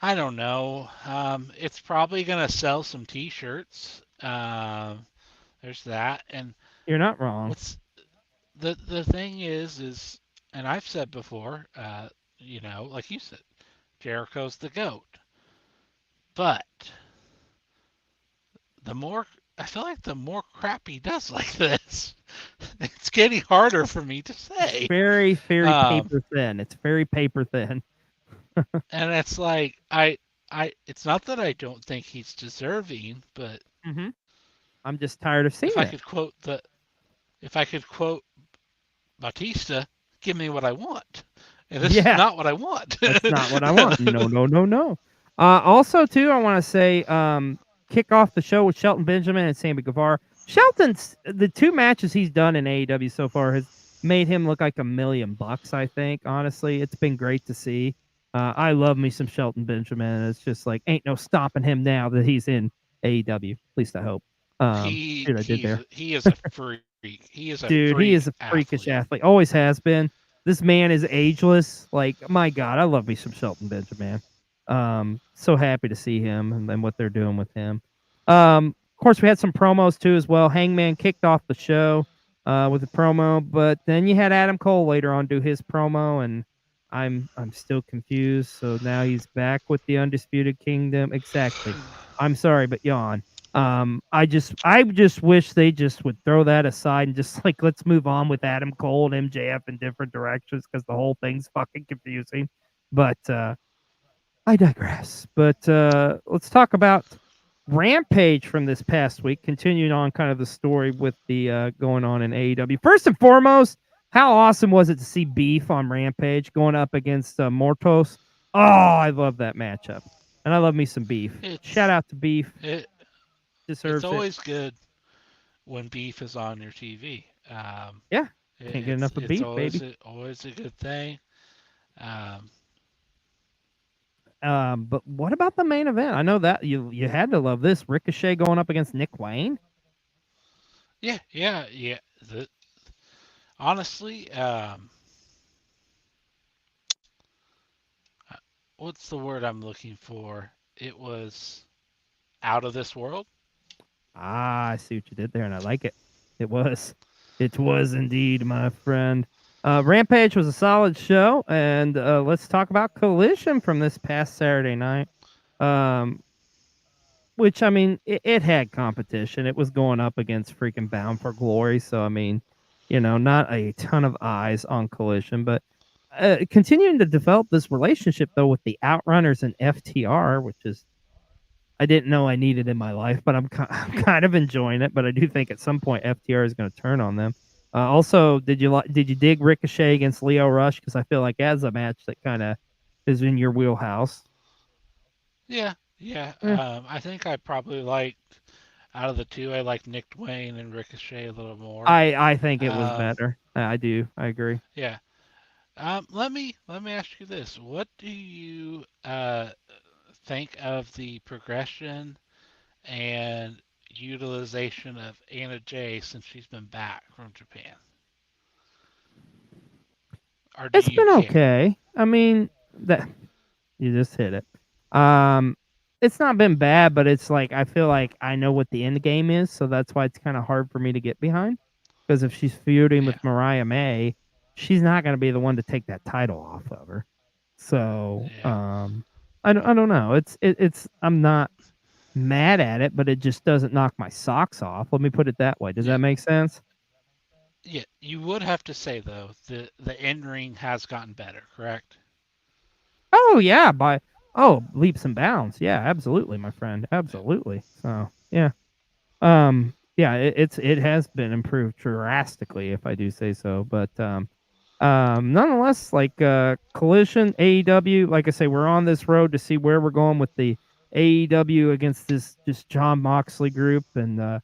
I don't know. It's probably gonna sell some T-shirts. There's that, and You're not wrong. what's the thing is, and I've said before, like you said, Jericho's the GOAT, but the more I feel like the more crap he does like this, it's getting harder for me to say. Very, very paper thin. It's very paper thin. And it's like it's not that I don't think he's deserving, but I'm just tired of seeing it. If I could quote Batista, give me what I want. And this is not what I want. That's not what I want. No, no, no, no. Also, too, I want to say, kick off the show with Shelton Benjamin and Sammy Guevara. Shelton's the two matches he's done in AEW so far has made him look like $1 million. I think honestly, it's been great to see. I love me some Shelton Benjamin. It's just like ain't no stopping him now that he's in AEW. At least I hope. He is a freak. He is a dude. He is a freakish athlete. Always has been. This man is ageless. Like, my God, I love me some Shelton Benjamin. So happy to see him and what they're doing with him. Of course, we had some promos too as well. Hangman kicked off the show with a promo, but then you had Adam Cole later on do his promo, and I'm still confused. So now he's back with the Undisputed Kingdom. Exactly. I'm sorry, but yawn. I just wish they just would throw that aside and just like let's move on with Adam Cole and MJF in different directions because the whole thing's fucking confusing. But I digress. But let's talk about Rampage from this past week. Continuing on kind of the story with the going on in AEW. First and foremost, how awesome was it to see Beef on Rampage going up against Mortos? Oh, I love that matchup, and I love me some Beef. Shout out to Beef. It's always good when Beef is on your TV. Yeah, can't get enough of Beef, baby. Always a good thing. But what about the main event? I know that you had to love this Ricochet going up against Nick Wayne. Yeah. Honestly, what's the word I'm looking for? It was out of this world. Ah, I see what you did there, and I like it. It was. It was indeed, my friend. Rampage was a solid show, and let's talk about Collision from this past Saturday night. Um, which I mean, it had competition. It was going up against freaking Bound for Glory, so I mean, not a ton of eyes on Collision, but continuing to develop this relationship though with the Outrunners and FTR, which is I didn't know I needed in my life, but I'm kind of enjoying it. But I do think at some point FTR is going to turn on them. Also, did you dig Ricochet against Leo Rush? Because I feel like that's a match that kind of is in your wheelhouse. Yeah. I think I probably liked out of the two. I liked Nick Wayne and Ricochet a little more. I think it was Um, better. I do. I agree. yeah. Let me ask you this: what do you think of the progression and utilization of Anna Jay since she's been back from Japan? Or do It's you been care? okay. I mean, that you just hit it. Um, it's not been bad, but it's like I feel like I know what the end game is, so that's why it's kind of hard for me to get behind. Because if she's feuding Yeah, with Mariah May, she's not going to be the one to take that title off of her. So, yeah, I don't know. It's I'm not mad at it, but it just doesn't knock my socks off. Let me put it that way. Does yeah, that make sense? yeah. You would have to say though, the in ring has gotten better, correct? Oh yeah, by leaps and bounds. Yeah, absolutely, my friend. Absolutely. So yeah. Yeah, it has been improved drastically, if I do say so. But nonetheless, like Collision, AEW, like I say, we're on this road to see where we're going with the AEW against this just John Moxley group, and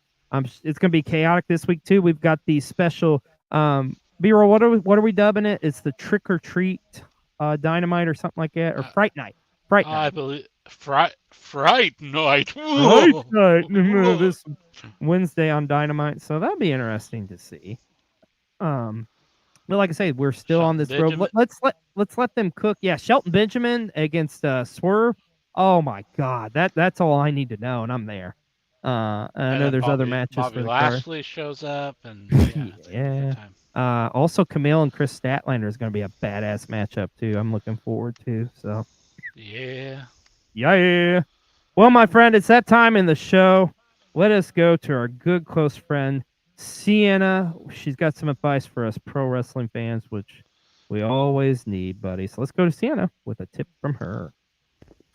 it's gonna be chaotic this week too. We've got the special B-roll. What are we dubbing it? It's the Trick or Treat Dynamite or something like that, or Uh, Fright Night. Fright I Night. believe Fright Night. Right, Whoa, right. whoa. This Wednesday on Dynamite, so that'd be interesting to see. Um, but like I say, we're still on Shelton this road. Benjamin Let's let them cook. Yeah, Shelton Benjamin against Swerve. Oh my God, that's all I need to know, and I'm there. And I and know then there's other Bobby matches Bobby for the card. Lashley shows up, and yeah, it's gonna be a good Yeah. time. Also, Camille and Chris Statlander is going to be a badass matchup too. I'm looking forward to. So Yeah. yeah. Well, my friend, it's that time in the show. Let us go to our good close friend, Sienna. She's got some advice for us pro wrestling fans, which we always need, buddy. So let's go to Sienna with a tip from her.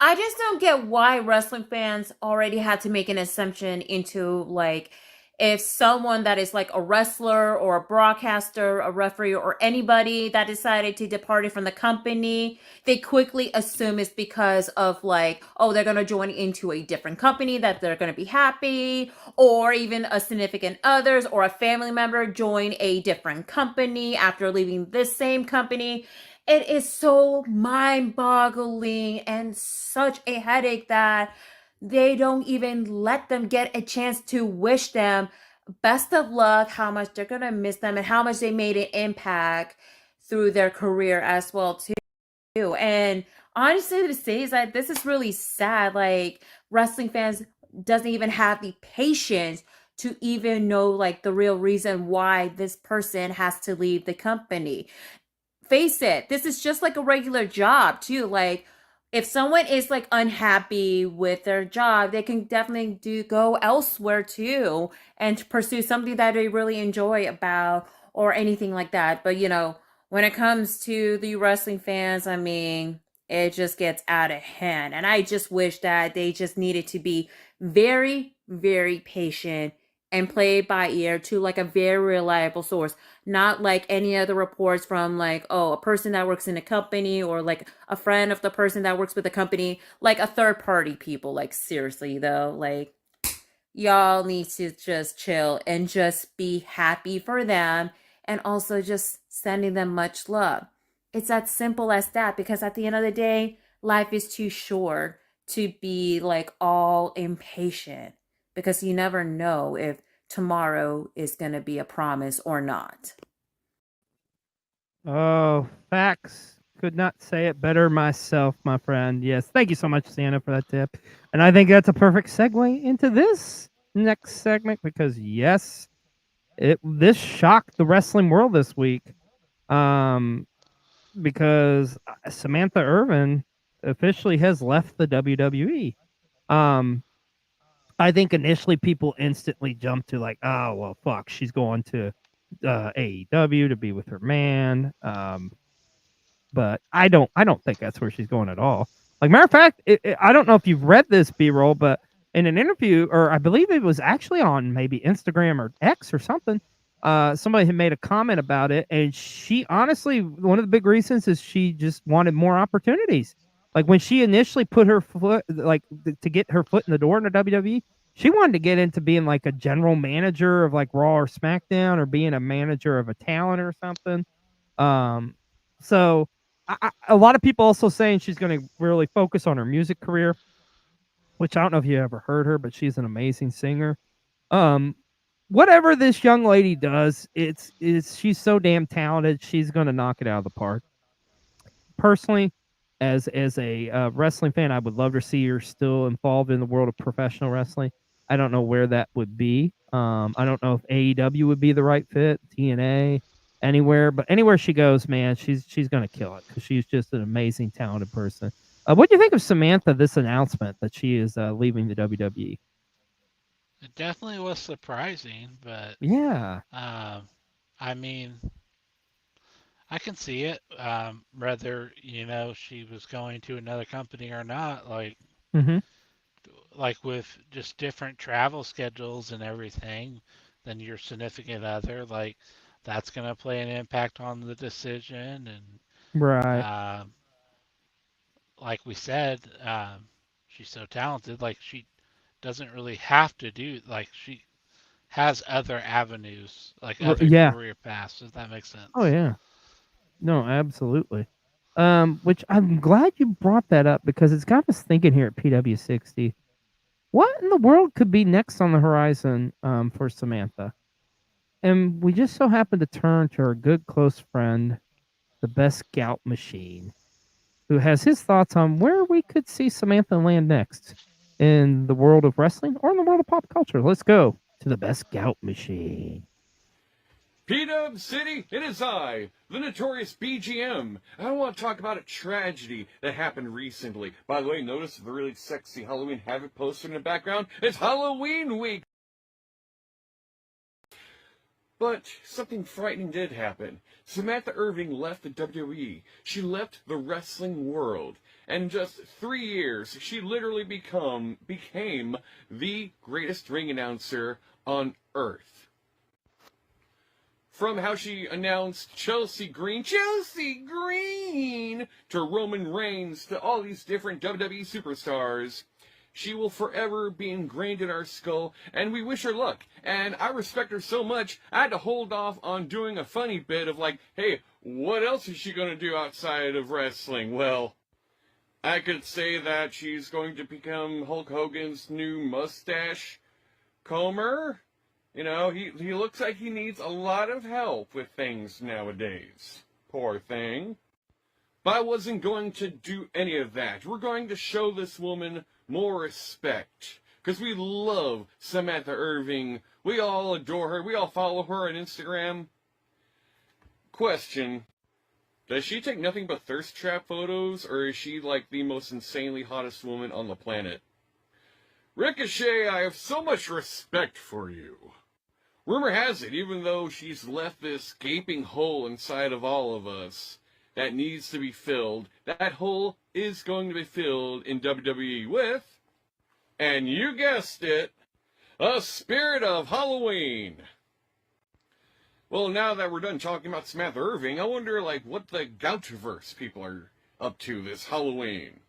I just don't get why wrestling fans already had to make an assumption into like if someone that is like a wrestler or a broadcaster, a referee, or anybody that decided to depart from the company, they quickly assume it's because of like, oh, they're gonna join into a different company that they're gonna be happy, or even a significant others or a family member join a different company after leaving this same company. It is so mind boggling and such a headache that they don't even let them get a chance to wish them best of luck, how much they're going to miss them, and how much they made an impact through their career as well too. And honestly to say is that this is really sad. Like wrestling fans doesn't even have the patience to even know like the real reason why this person has to leave the company. Face it, this is just like a regular job too. Like if someone is like unhappy with their job, they can definitely do go elsewhere too and pursue something that they really enjoy about or anything like that. But when it comes to the wrestling fans, I mean, it just gets out of hand. And I just wish that they just needed to be very, very patient and play by ear to like a very reliable source, not like any other reports from like, oh, a person that works in a company or like a friend of the person that works with the company, like a third party people. Like seriously though, like y'all need to just chill and just be happy for them and also just sending them much love. It's as simple as that because at the end of the day, life is too short to be like all impatient, because you never know if tomorrow is going to be a promise or not. Oh, facts. Could not say it better myself, my friend. Yes. Thank you so much, Santa, for that tip. And I think that's a perfect segue into this next segment because, yes, this shocked the wrestling world this week. Because Samantha Irvin officially has left the WWE. I think initially people instantly jumped to like, oh well, fuck, she's going to AEW to be with her man. But I don't think that's where she's going at all. Like matter of fact, I don't know if you've read this B-roll, but in an interview, or I believe it was actually on maybe Instagram or X or something, somebody had made a comment about it, and she honestly, one of the big reasons is she just wanted more opportunities. Like when she initially put her foot, like to get her foot in the door in the WWE, she wanted to get into being like a general manager of like Raw or SmackDown, or being a manager of a talent or something. So a lot of people also saying she's going to really focus on her music career, which I don't know if you ever heard her, but she's an amazing singer. Um, Whatever this young lady does, it's she's so damn talented. She's going to knock it out of the park. Personally, as a wrestling fan, I would love to see her still involved in the world of professional wrestling. I don't know where that would be. I don't know if AEW would be the right fit, TNA, anywhere, but anywhere she goes, man, she's gonna kill it because she's just an amazing, talented person. What do you think of Samantha? This announcement that she is leaving the WWE. It definitely was surprising, but Yeah. I mean, I can see it. Whether she was going to another company or not, Mm-hmm. like with just different travel schedules and everything than your significant other, like that's gonna play an impact on the decision. And Right. like we said, she's so talented. Like she doesn't really have to do, like she has other avenues, like other Yeah. career paths. If that makes Oh sense. yeah. No, absolutely. Which I'm glad you brought that up because it's got us thinking here at PW60. What in the world could be next on the horizon for Samantha? And we just so happen to turn to our good close friend, the best scout machine, who has his thoughts on where we could see Samantha land next in the world of wrestling or in the world of pop culture. Let's go to the best scout machine. P-Dub City, it is I, the notorious BGM. I want to talk about a tragedy that happened recently. By the way, notice the really sexy Halloween Havoc poster in the background? It's Halloween week! But something frightening did happen. Samantha Irvin left the WWE. She left the wrestling world. And in just 3 years, she literally became the greatest ring announcer on Earth. From how she announced Chelsea Green, to Roman Reigns, to all these different WWE superstars, she will forever be ingrained in our skull, and we wish her luck. And I respect her so much, I had to hold off on doing a funny bit of like, hey, what else is she going to do outside of wrestling? Well, I could say that she's going to become Hulk Hogan's new mustache comber. You know, he looks like he needs a lot of help with things nowadays. Poor thing. But I wasn't going to do any of that. We're going to show this woman more respect. Because we love Samantha Irvin. We all adore her. We all follow her on Instagram. Question. Does she take nothing but thirst trap photos? Or is she like the most insanely hottest woman on the planet? Ricochet, I have so much respect for you. Rumor has it, even though she's left this gaping hole inside of all of us that needs to be filled, that hole is going to be filled in WWE with, and you guessed it, a spirit of Halloween. Well, now that we're done talking about Samantha Irvin, I wonder, what the Goutiverse people are up to this Halloween.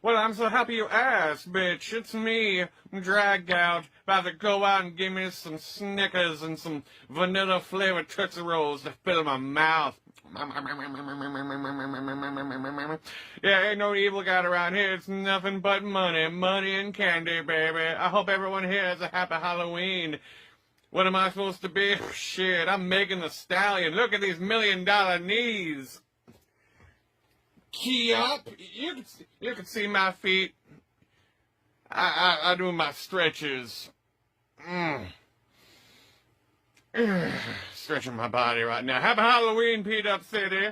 Well, I'm so happy you asked, bitch. It's me, Drag Gout, about to go out and give me some Snickers and some vanilla-flavored Tootsie Rolls to fill my mouth. Yeah, ain't no evil God around here. It's nothing but money, money and candy, baby. I hope everyone here has a happy Halloween. What am I supposed to be? Shit, I'm Megan the Stallion. Look at these $1 million knees. Key up. You can see my feet. I do my stretches. Stretching my body right now. Happy Halloween, P-Dub City.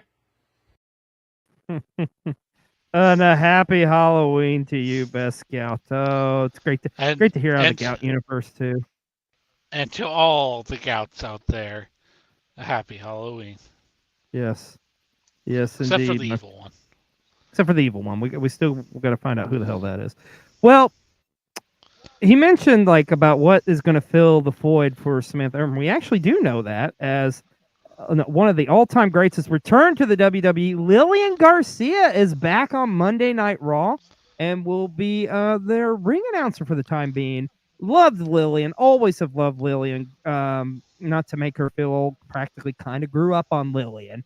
And a happy Halloween to you, Best Scout. Oh, it's great to hear out of the Gout universe too. And to all the Gouts out there, a happy Halloween. Yes, Except indeed. for the evil one. Except for the evil one. We still got to find out who the hell that is. Well, he mentioned like about what is going to fill the void for Samantha Irvin. We actually do know that, as one of the all-time greats has returned to the WWE. Lillian Garcia is back on Monday Night Raw and will be their ring announcer for the time being. Loved Lillian, always have loved Lillian. Not to make her feel old, practically kind of grew up on Lillian.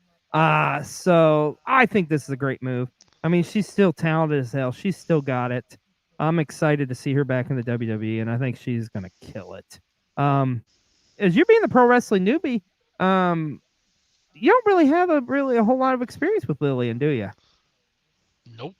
So I think this is a great move. I mean, she's still talented as hell. She's still got it. I'm excited to see her back in the WWE, and I think she's gonna kill it. As you being the pro wrestling newbie, you don't really have a whole lot of experience with Lillian, do you? Nope.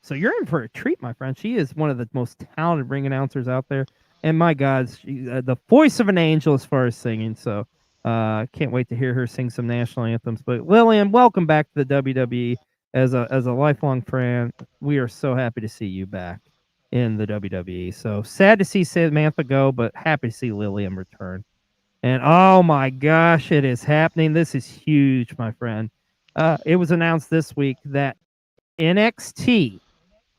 So you're in for a treat, my friend. She is one of the most talented ring announcers out there, and my God, she's the voice of an angel as far as singing. So can't wait to hear her sing some national anthems. But Lillian, welcome back to the WWE. As a lifelong fan, we are so happy to see you back in the WWE. So sad to see Samantha go, but happy to see Lillian return. And oh my gosh, it is happening. This is huge, my friend. It was announced this week that NXT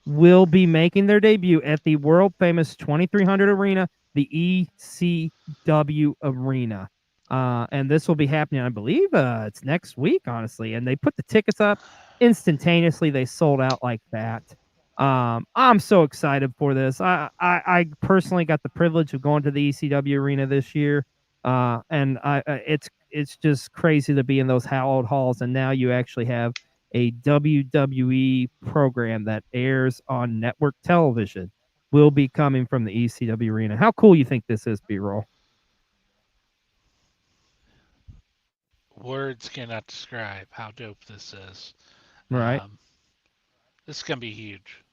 will be making their debut at the world famous 2300 Arena, the ECW Arena. And this will be happening, I believe, it's next week, honestly. And they put the tickets up instantaneously. They sold out like that. I'm so excited for this. I personally got the privilege of going to the ECW Arena this year. And it's just crazy to be in those hallowed halls, and now you actually have a WWE program that airs on network television will be coming from the ECW Arena. How cool you think this is, B-Roll? Words cannot describe how dope this is. Right. This is gonna be huge.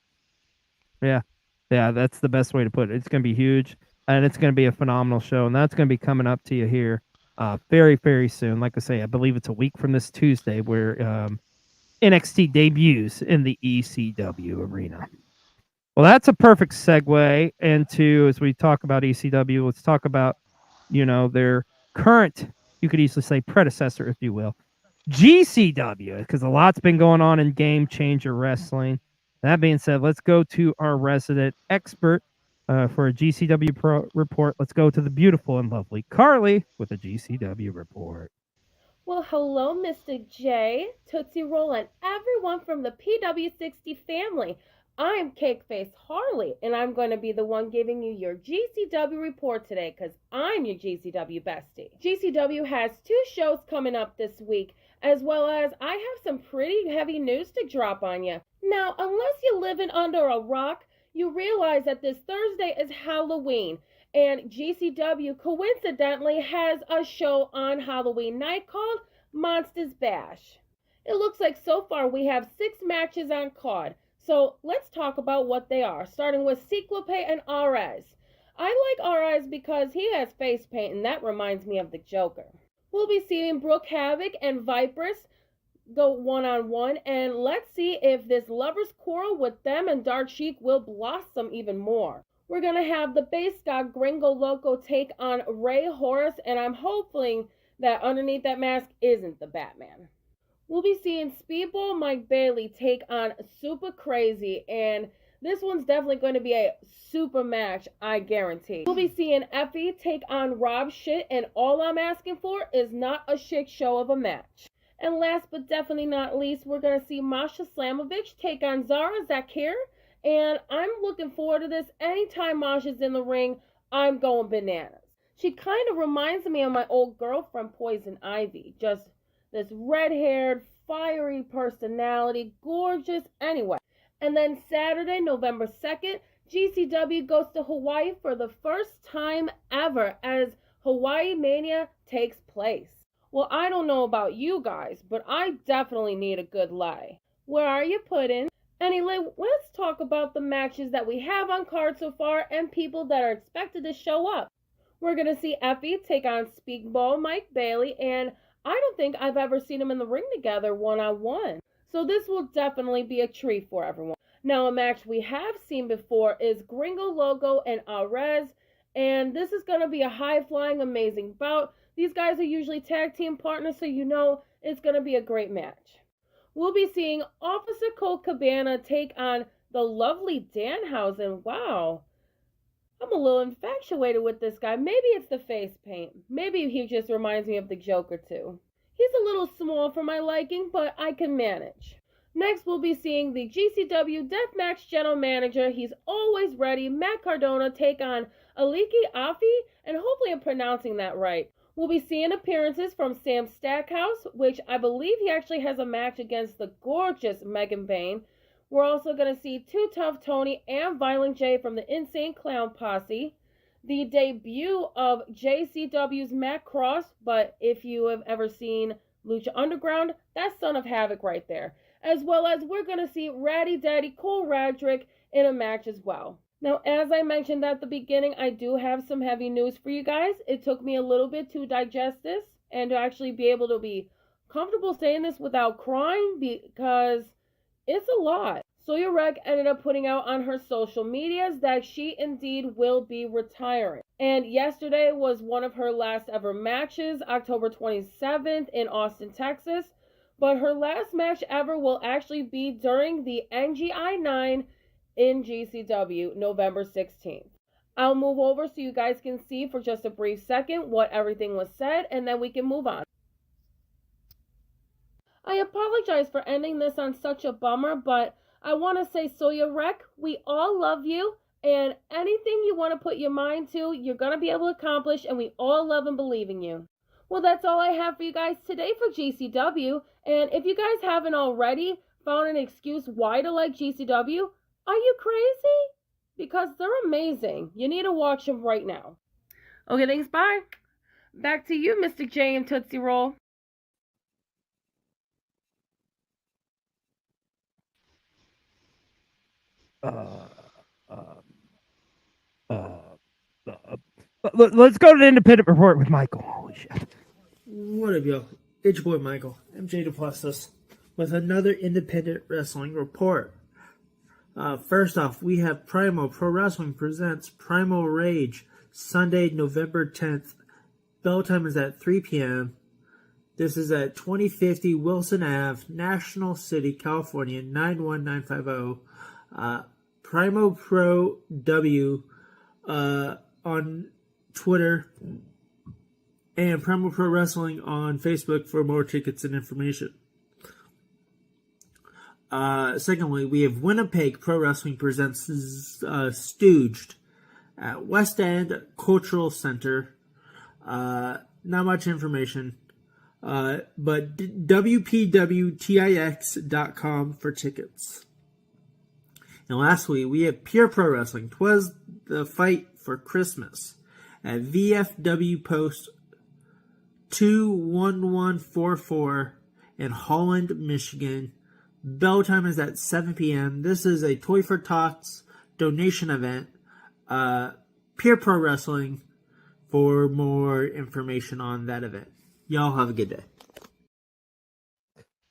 Yeah, that's the best way to put it. It's gonna be huge, and it's gonna be a phenomenal show, and that's gonna be coming up to you here very, very soon. Like I say, I believe it's a week from this Tuesday where NXT debuts in the ECW Arena. Well, that's a perfect segue into, as we talk about ECW, let's talk about, their current, you could easily say predecessor, if you will, GCW, because a lot's been going on in Game Changer Wrestling. That being said, let's go to our resident expert for a GCW report. Let's go to the beautiful and lovely Carly with a GCW report. Well, hello, Mr. J, Tootsie Roll, and everyone from the PW60 family. I'm Cakeface Harley, and I'm going to be the one giving you your GCW report today because I'm your GCW bestie. GCW has 2 shows coming up this week, as well as I have some pretty heavy news to drop on you. Now, unless you're living under a rock, you realize that this Thursday is Halloween. And GCW coincidentally has a show on Halloween night called Monsters Bash. It looks like so far we have 6 matches on card. So let's talk about what they are, starting with Cyclope and RS. I like RS because he has face paint and that reminds me of the Joker. We'll be seeing Brooke Havoc and Vipress go one-on-one, and let's see if this lover's quarrel with them and Dark Sheik will blossom even more. We're going to have the base god Gringo Loco take on Ray Horace, and I'm hoping that underneath that mask isn't the Batman. We'll be seeing Speedball Mike Bailey take on Super Crazy, and this one's definitely going to be a super match, I guarantee. We'll be seeing Effie take on Rob Shit, and all I'm asking for is not a shit show of a match. And last but definitely not least, we're going to see Masha Slamovich take on Zara Zakir. And I'm looking forward to this. Anytime Masha's in the ring, I'm going bananas. She kind of reminds me of my old girlfriend, Poison Ivy. Just This red-haired, fiery personality, gorgeous anyway. And then Saturday, November 2nd, GCW goes to Hawaii for the first time ever as Hawaii Mania takes place. Well, I don't know about you guys, but I definitely need a good lay. Where are you putting? Anyway, let's talk about the matches that we have on card so far and people that are expected to show up. We're going to see Effie take on Speakball Mike Bailey, and I don't think I've ever seen them in the ring together one-on-one. So this will definitely be a treat for everyone. Now, a match we have seen before is Gringo Logo and Arez, and this is going to be a high-flying, amazing bout. These guys are usually tag team partners, so you know it's going to be a great match. We'll be seeing Officer Colt Cabana take on the lovely Danhausen. Wow. I'm a little infatuated with this guy. Maybe it's the face paint. Maybe he just reminds me of the Joker too. He's a little small for my liking, but I can manage. Next, we'll be seeing the GCW Deathmatch General Manager. He's always ready. Matt Cardona take on Aliki Afi, and hopefully I'm pronouncing that right. We'll be seeing appearances from Sam Stackhouse, which I believe he actually has a match against the gorgeous Megan Bayne. We're also going to see Too Tough Tony and Violent J from the Insane Clown Posse. The debut of JCW's Matt Cross, but if you have ever seen Lucha Underground, that's Son of Havoc right there. As well as we're going to see Ratty Daddy Cole Radrick in a match as well. Now, as I mentioned at the beginning, I do have some heavy news for you guys. It took me a little bit to digest this and to actually be able to be comfortable saying this without crying because it's a lot. Soya Rec ended up putting out on her social medias that she indeed will be retiring. And yesterday was one of her last ever matches, October 27th in Austin, Texas. But her last match ever will actually be during the NGI 9 in GCW, November 16th. I'll move over so you guys can see for just a brief second what everything was said, and then we can move on. I apologize for ending this on such a bummer, but I want to say, Soya Rec, we all love you, and anything you want to put your mind to, you're going to be able to accomplish, and we all love and believe in you. Well, that's all I have for you guys today for GCW, and if you guys haven't already found an excuse why to like GCW, are you crazy? Because they're amazing. You need to watch them right now. Okay, thanks, bye. Back to you, Mr. J and Tootsie Roll. Let's go to the independent report with Michael. Holy shit. What up, yo? It's your boy Michael, MJ Duplessis, with another independent wrestling report. First off, we have Primo Pro Wrestling presents Primal Rage, Sunday, November 10th. Bell time is at 3 p.m. This is at 2050 Wilson Ave, National City, California, 91950. Primo Pro W on Twitter, and Primal Pro Wrestling on Facebook for more tickets and information. Secondly, we have Winnipeg Pro Wrestling presents Stooged at West End Cultural Center. Not much information, but WPWTIX.com for tickets. And lastly, we have Pure Pro Wrestling. 'Twas the Fight for Christmas at VFW Post 21144 in Holland, Michigan. Bell time is at 7 p.m. This is a Toy for Tots donation event. Pure Pro Wrestling for more information on that event. Y'all have a good day.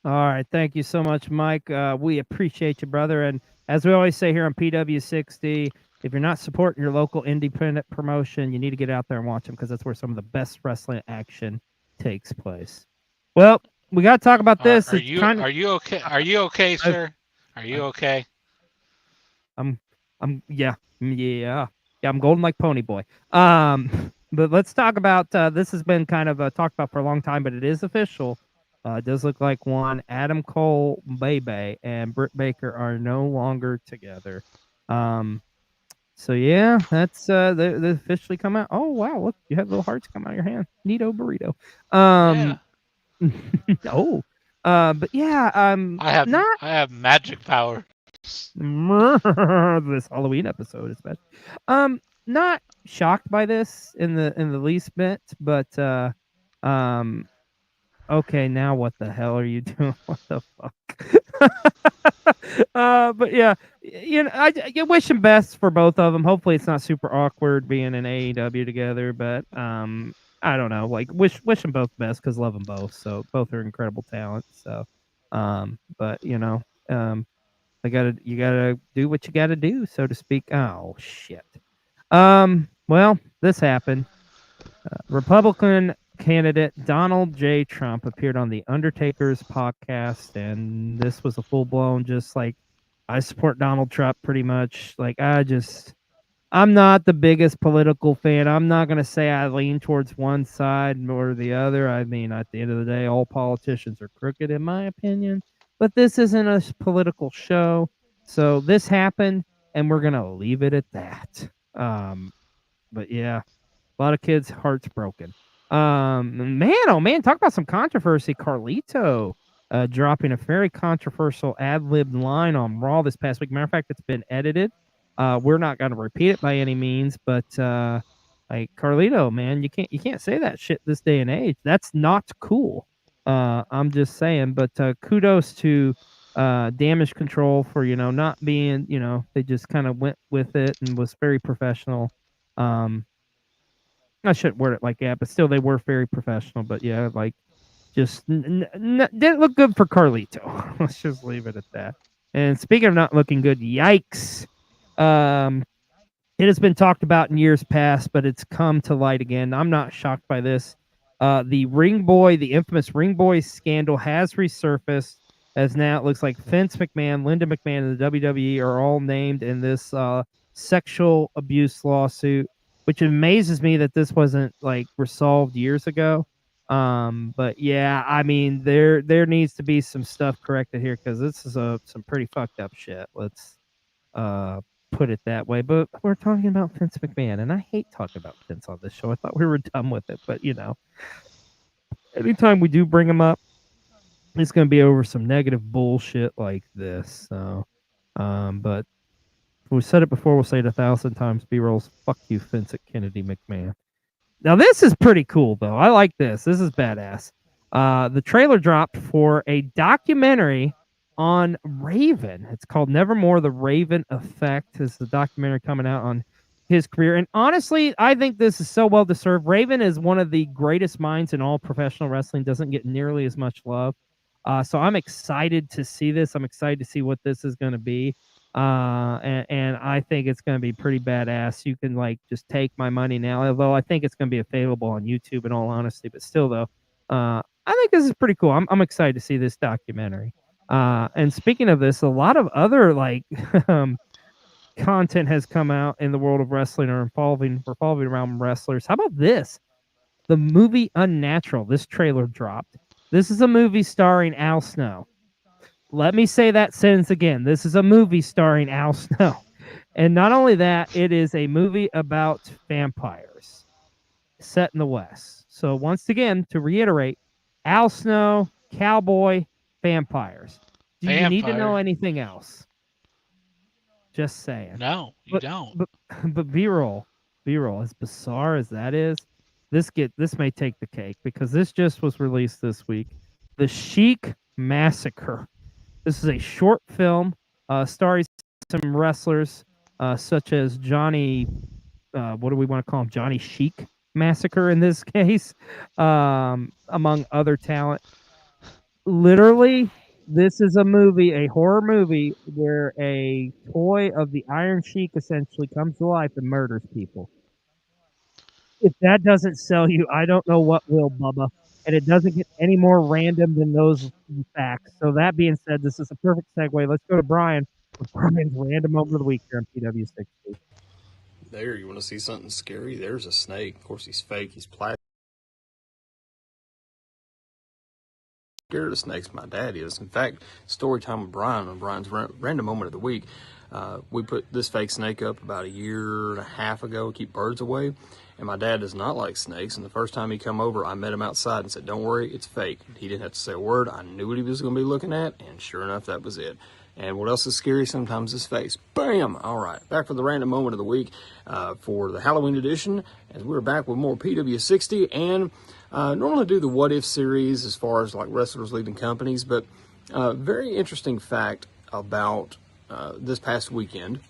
All right. Thank you so much, Mike. We appreciate you, brother. And as we always say here on PW60, if you're not supporting your local independent promotion, you need to get out there and watch them because that's where some of the best wrestling action takes place. Well, we got to talk about this. Are you okay? Are you okay, sir? Are you okay? I'm golden like Pony Boy. But let's talk about this has been kind of talked about for a long time, but it is official. It does look like one Adam Cole, Bebe, and Britt Baker are no longer together. So yeah, that's they officially come out. Oh wow, look, you have little hearts come out of your hand. Neato burrito. Yeah. Oh, but yeah, not I have magic power. this Halloween episode, especially. Not shocked by this in the least bit, but um, okay, now what the hell are you doing? What the fuck? But yeah, I wish him best for both of them. Hopefully, it's not super awkward being in AEW together, but I don't know. Like, wish them both best because love them both. So both are incredible talents. So, but you gotta do what you gotta do, so to speak. Oh shit. Well, this happened. Republican candidate Donald J. Trump appeared on The Undertaker's podcast, and this was a full blown just like, I support Donald Trump pretty much. Like, I'm not the biggest political fan. I'm not going to say I lean towards one side or the other. I mean, at the end of the day, all politicians are crooked, in my opinion. But this isn't a political show. So this happened, and we're going to leave it at that. But yeah, a lot of kids' hearts broken. Man, oh man, talk about some controversy. Carlito dropping a very controversial ad-lib line on Raw this past week. Matter of fact, it's been edited. We're not going to repeat it by any means, but like Carlito, man, you can't say that shit this day and age. That's not cool. I'm just saying. But kudos to Damage Control for not being they just kind of went with it and was very professional. I shouldn't word it like that, but still, they were very professional. But yeah, like, just didn't look good for Carlito. Let's just leave it at that. And speaking of not looking good, yikes. It has been talked about in years past, but it's come to light again. I'm not shocked by this. The infamous Ring Boy scandal has resurfaced, as now it looks like Vince McMahon, Linda McMahon, and the WWE are all named in this sexual abuse lawsuit, which amazes me that this wasn't like resolved years ago. But yeah, I mean, there needs to be some stuff corrected here because this is some pretty fucked up shit. Let's put it that way. But we're talking about Vince McMahon, and I hate talking about Vince on this show. I thought we were done with it, but anytime we do bring him up, it's going to be over some negative bullshit like this. So, but we said it before, we'll say it 1,000 times. B-rolls, fuck you, Vincent Kennedy McMahon. Now this is pretty cool though. I like this. This is badass. The trailer dropped for a documentary on Raven. It's called Nevermore: The Raven Effect. Is the documentary coming out on his career? And honestly, I think this is so well deserved. Raven is one of the greatest minds in all professional wrestling. Doesn't get nearly as much love. So I'm excited to see this. I'm excited to see what this is going to be. And I think it's going to be pretty badass. You can like just take my money now, although I think it's going to be available on YouTube in all honesty. But still, though, I think this is pretty cool. I'm excited to see this documentary. And speaking of this, a lot of other like content has come out in the world of wrestling or revolving around wrestlers. How about this? The movie Unnatural. This trailer dropped. This is a movie starring Al Snow. Let me say that sentence again. This is a movie starring Al Snow. And not only that, it is a movie about vampires set in the West. So once again, to reiterate, Al Snow, cowboy, vampires. Do you need to know anything else? Just saying. No, you don't. But B-roll, as bizarre as that is, this may take the cake because this just was released this week. The Chic Massacre. This is a short film starring some wrestlers such as Johnny, what do we want to call him? Johnny Chic Massacre in this case, among other talent. Literally, this is a horror movie where a toy of the Iron Sheik essentially comes to life and murders people. If that doesn't sell you, I don't know what will, Bubba. And it doesn't get any more random than those facts. So that being said, this is a perfect segue. Let's go to Brian with Brian's random over the week here on PW60. There, you want to see something scary? There's a snake. Of course, he's fake. He's plastic. scared of snakes. My dad is. In fact, story time with Brian on Brian's random moment of the week. We put this fake snake up about a year and a half ago to keep birds away. And my dad does not like snakes. And the first time he come over, I met him outside and said, "Don't worry, it's fake." He didn't have to say a word. I knew what he was going to be looking at. And sure enough, that was it. And what else is scary? Sometimes his face. Bam! All right, back for the random moment of the week for the Halloween edition. As we're back with more PW60 and normally do the What If series as far as like wrestlers leaving companies. But very interesting fact about this past weekend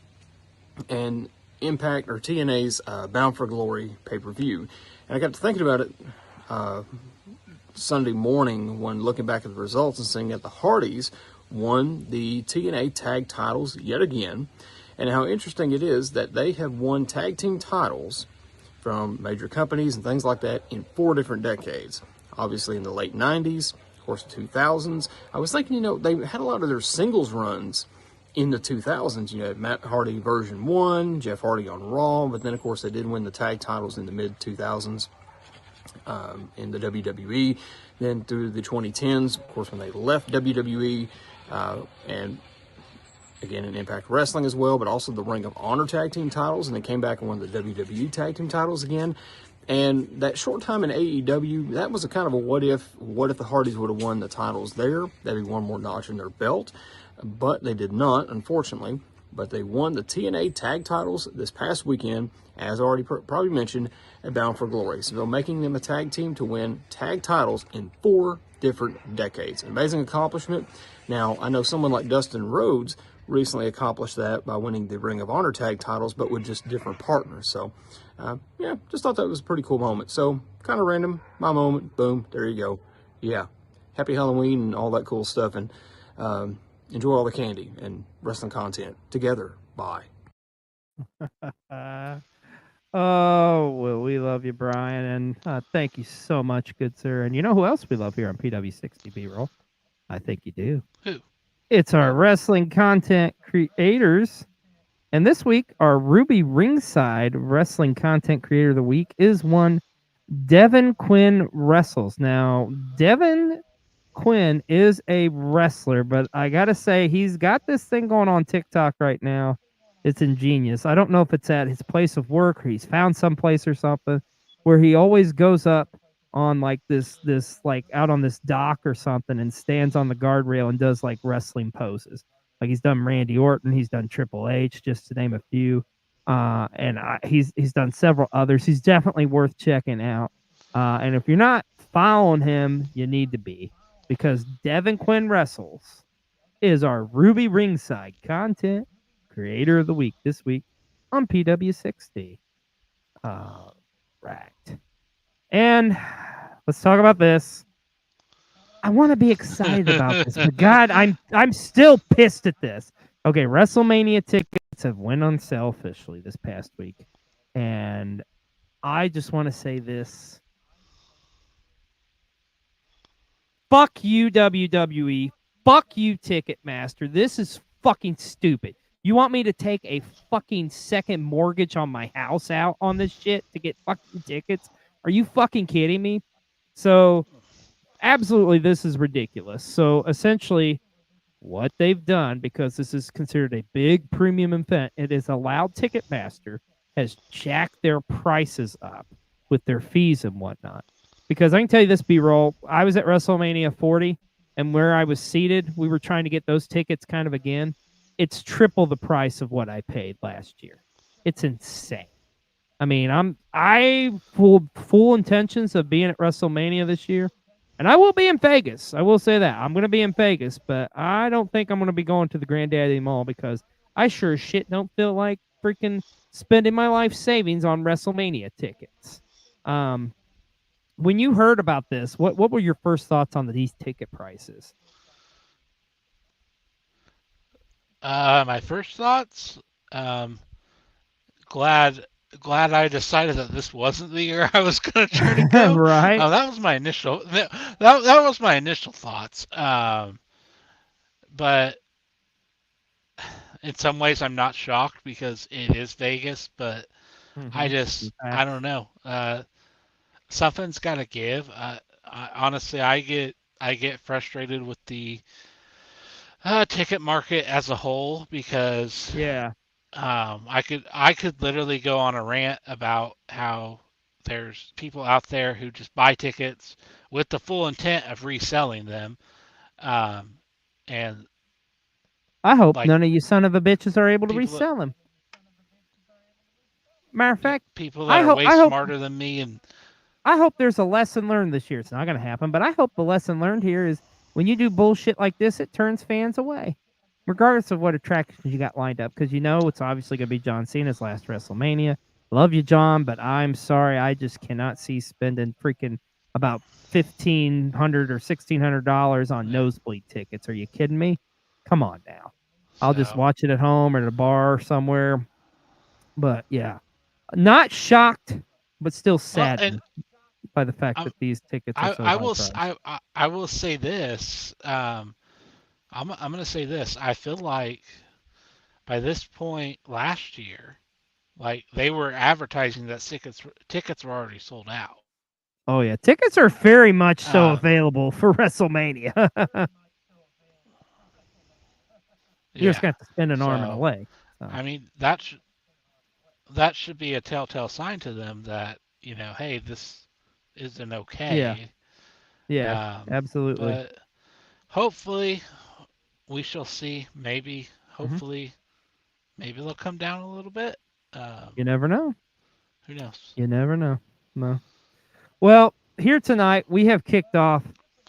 and Impact or TNA's Bound for Glory pay-per-view. And I got to thinking about it Sunday morning when looking back at the results and seeing that the Hardys won the TNA tag titles yet again, and how interesting it is that they have won tag team titles from major companies and things like that in 4 different decades. Obviously in the late 90s, of course the 2000s. I was thinking, they had a lot of their singles runs in the 2000s. You had Matt Hardy version 1, Jeff Hardy on Raw, but then of course they did win the tag titles in the mid 2000s in the WWE. Then through the 2010s, of course, when they left WWE, and again in Impact Wrestling as well, but also the Ring of Honor tag team titles, and they came back and won the WWE tag team titles again. And that short time in AEW, that was a kind of a what if the Hardys would have won the titles there. That'd be one more notch in their belt, but they did not, unfortunately. But they won the TNA tag titles this past weekend, as already probably mentioned, at Bound for Glory. So making them a tag team to win tag titles in 4 different decades. Amazing accomplishment. Now, I know someone like Dustin Rhodes recently accomplished that by winning the Ring of Honor tag titles, but with just different partners. So, yeah, just thought that was a pretty cool moment. So, kind of random, my moment, boom, there you go. Yeah, happy Halloween and all that cool stuff, and enjoy all the candy and wrestling content together. Bye. Oh, well, we love you, Brian, and thank you so much, good sir. And you know who else we love here on PW60 B-Roll? I think you do. Who? It's our wrestling content creators. And this week, our Ruby Ringside Wrestling Content Creator of the Week is one Devin Quinn Wrestles. Now, Devin Quinn is a wrestler, but I got to say, he's got this thing going on TikTok right now. It's ingenious. I don't know if it's at his place of work or he's found someplace or something where he always goes up on like this like out on this dock or something and stands on the guardrail and does like wrestling poses. Like he's done Randy Orton, he's done Triple H, just to name a few. He's done several others. He's definitely worth checking out. And if you're not following him, you need to be, because Devin Quinn Wrestles is our Ruby Ringside Content Creator of the Week this week on PW60. Right. And let's talk about this. I want to be excited about this, but God, I'm still pissed at this. Okay, WrestleMania tickets have went on sale officially this past week, and I just want to say this. Fuck you, WWE. Fuck you, Ticketmaster. This is fucking stupid. You want me to take a fucking second mortgage on my house out on this shit to get fucking tickets? Are you fucking kidding me? So, absolutely, this is ridiculous. So, essentially, what they've done, because this is considered a big premium event, it is allowed Ticketmaster has jacked their prices up with their fees and whatnot. Because I can tell you this, B-roll, I was at WrestleMania 40, and where I was seated, we were trying to get those tickets kind of again. It's triple the price of what I paid last year. It's insane. I mean, I full intentions of being at WrestleMania this year, and I will be in Vegas. I will say that. I'm going to be in Vegas, but I don't think I'm going to be going to the Granddaddy Mall because I sure as shit don't feel like freaking spending my life savings on WrestleMania tickets. When you heard about this, what were your first thoughts on these ticket prices? My first thoughts, glad I decided that this wasn't the year I was going to try to go. Right. That was my initial that was my initial thoughts. But in some ways I'm not shocked because it is Vegas, but I don't know. Something's got to give. Honestly, I get I get frustrated with the ticket market as a whole because Yeah. I could literally go on a rant about how there's people out there who just buy tickets with the full intent of reselling them, and I hope like none of you son of a bitches are able to people that resell them. Matter of fact, people that are way smarter than me and I hope there's a lesson learned this year. It's not going to happen, but I hope the lesson learned here is when you do bullshit like this, it turns fans away, regardless of what attractions you got lined up. Because you know it's obviously going to be John Cena's last WrestleMania. Love you, John, but I'm sorry, I just cannot see spending freaking about $1,500 or $1,600 on nosebleed tickets. Are you kidding me? Come on now. I'll just watch it at home or at a bar or somewhere. But yeah, not shocked, but still saddened by the fact that these tickets are so high priced. I will say this. I'm gonna say this. I feel like by this point last year, like they were advertising that tickets were already sold out. Oh yeah, tickets are very much so available for WrestleMania. You just got to spend an arm and a leg. So. I mean that should be a telltale sign to them that hey, this isn't okay. Yeah, absolutely. But hopefully, we shall see. Maybe, hopefully, maybe they'll come down a little bit. You never know. Who knows? You never know. No. Well, here tonight we have kicked off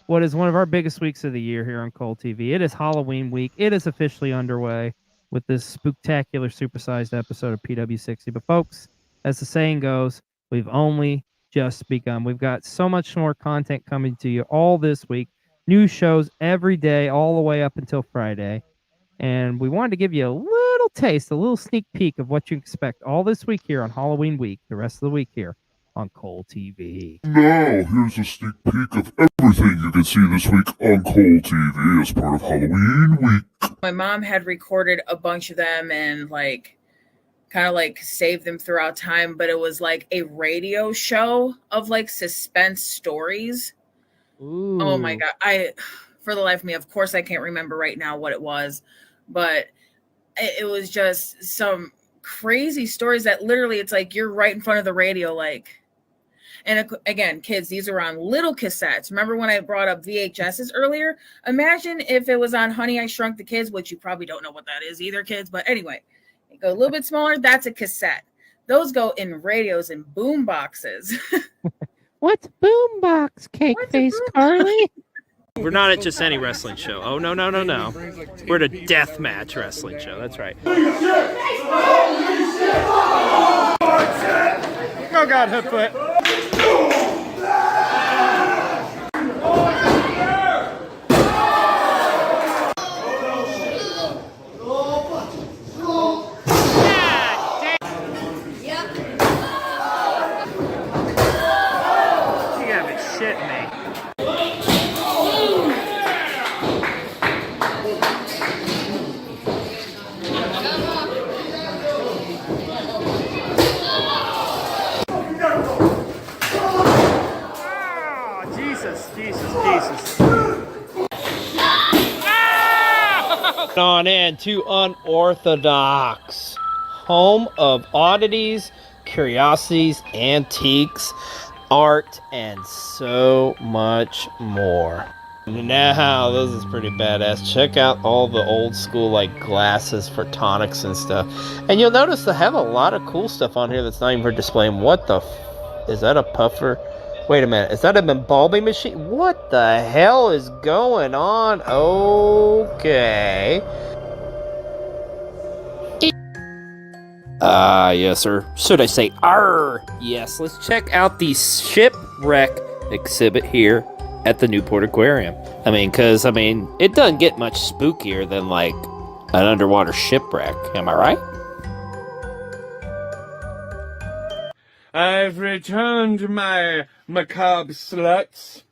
what is one of our biggest weeks of the year here on Cold TV. It is Halloween week. It is officially underway with this spooktacular supersized episode of PW60. But folks, as the saying goes, we've only just begun. We've got so much more content coming to you all this week. New shows every day, all the way up until Friday. And we wanted to give you a little taste, a little sneak peek of what you expect all this week here on Halloween week, the rest of the week here on Cold TV. Now, here's a sneak peek of everything you can see this week on Cold TV as part of Halloween week. My mom had recorded a bunch of them and kind of saved them throughout time, but it was like a radio show of suspense stories. Ooh. Oh my God. For the life of me, of course I can't remember right now what it was, but it was just some crazy stories that literally it's like you're right in front of the radio. And again, kids, these are on little cassettes. Remember when I brought up VHSs earlier? Imagine if it was on Honey, I Shrunk the Kids, which you probably don't know what that is either, kids. But anyway, you go a little bit smaller. That's a cassette. Those go in radios and boom boxes. What's boombox, Cake Face Carly? We're not at just any wrestling show. Oh, no. We're at a deathmatch wrestling show. That's right. Oh, God, hook foot. You gotta be shitting me. Jesus. On in to Unorthodox, home of oddities, curiosities, antiques, art, and so much more. Now, this is pretty badass. Check out all the old school glasses for tonics and stuff. And you'll notice they have a lot of cool stuff on here that's not even for displaying. What the is that a puffer? Wait a minute, is that an embalming machine? What the hell is going on? Okay. Yes, sir. Should I say arr? Yes, let's check out the shipwreck exhibit here at the Newport Aquarium. Because it doesn't get much spookier than, an underwater shipwreck. Am I right? I've returned my macabre sluts.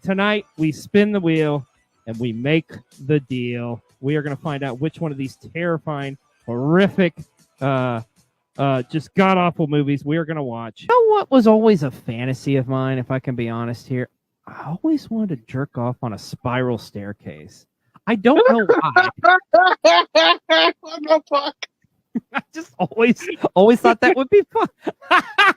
Tonight, we spin the wheel and we make the deal. We are going to find out which one of these terrifying, horrific, just god-awful movies we are going to watch. You know what was always a fantasy of mine, if I can be honest here? I always wanted to jerk off on a spiral staircase. I don't know why. What the fuck? I just always thought that would be fun.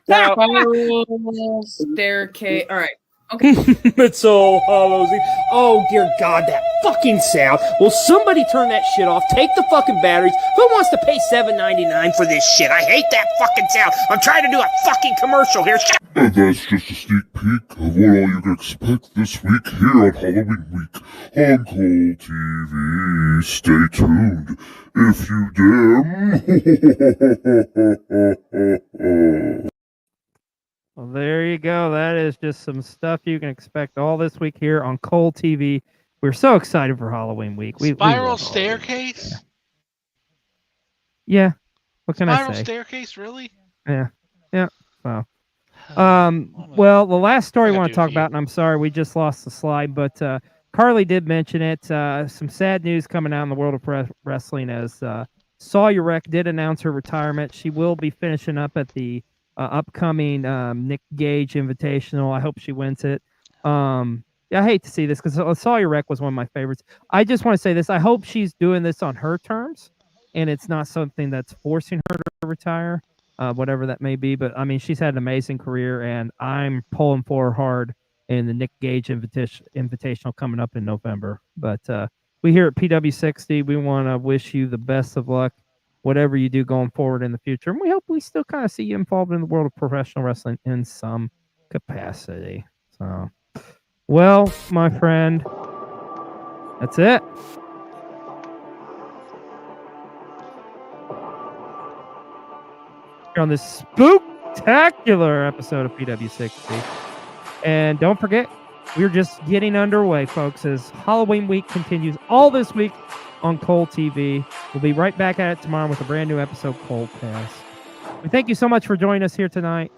Spiral staircase. All right. Okay. It's All Hallows Eve. Oh, dear God, that fucking sound. Will somebody turn that shit off? Take the fucking batteries. Who wants to pay $7.99 for this shit? I hate that fucking sound. I'm trying to do a fucking commercial here. Shut And that's just a sneak peek of what all you can expect this week here on Halloween week on Cold TV. Stay tuned if you dare. Well, there you go. That is just some stuff you can expect all this week here on Cold TV. We're so excited for Halloween week. Spiral staircase? Yeah. What can I Spiral say? staircase, really? Yeah. Yeah. Well. Well, the last story I want to talk about, and I'm sorry we just lost the slide, but Carly did mention it. Some sad news coming out in the world of wrestling as Sawyer Wreck did announce her retirement. She will be finishing up at the upcoming Nick Gage Invitational. I hope she wins it. Yeah, I hate to see this because Sawyer Wreck was one of my favorites. I just want to say this. I hope she's doing this on her terms, and it's not something that's forcing her to retire. Whatever that may be. But I mean, she's had an amazing career, and I'm pulling for her hard in the Nick Gage Invitational coming up in November. But we here at PW60, we want to wish you the best of luck, whatever you do going forward in the future. And we hope we still kind of see you involved in the world of professional wrestling in some capacity. So, well, my friend, that's it. On this spooktacular episode of PW60. And don't forget, we're just getting underway, folks, as Halloween week continues all this week on Cold TV. We'll be right back at it tomorrow with a brand new episode, Cold Cast. We thank you so much for joining us here tonight,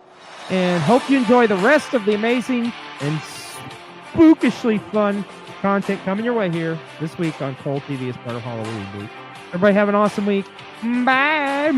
and hope you enjoy the rest of the amazing and spookishly fun content coming your way here this week on Cold TV as part of Halloween week. Everybody have an awesome week. Bye.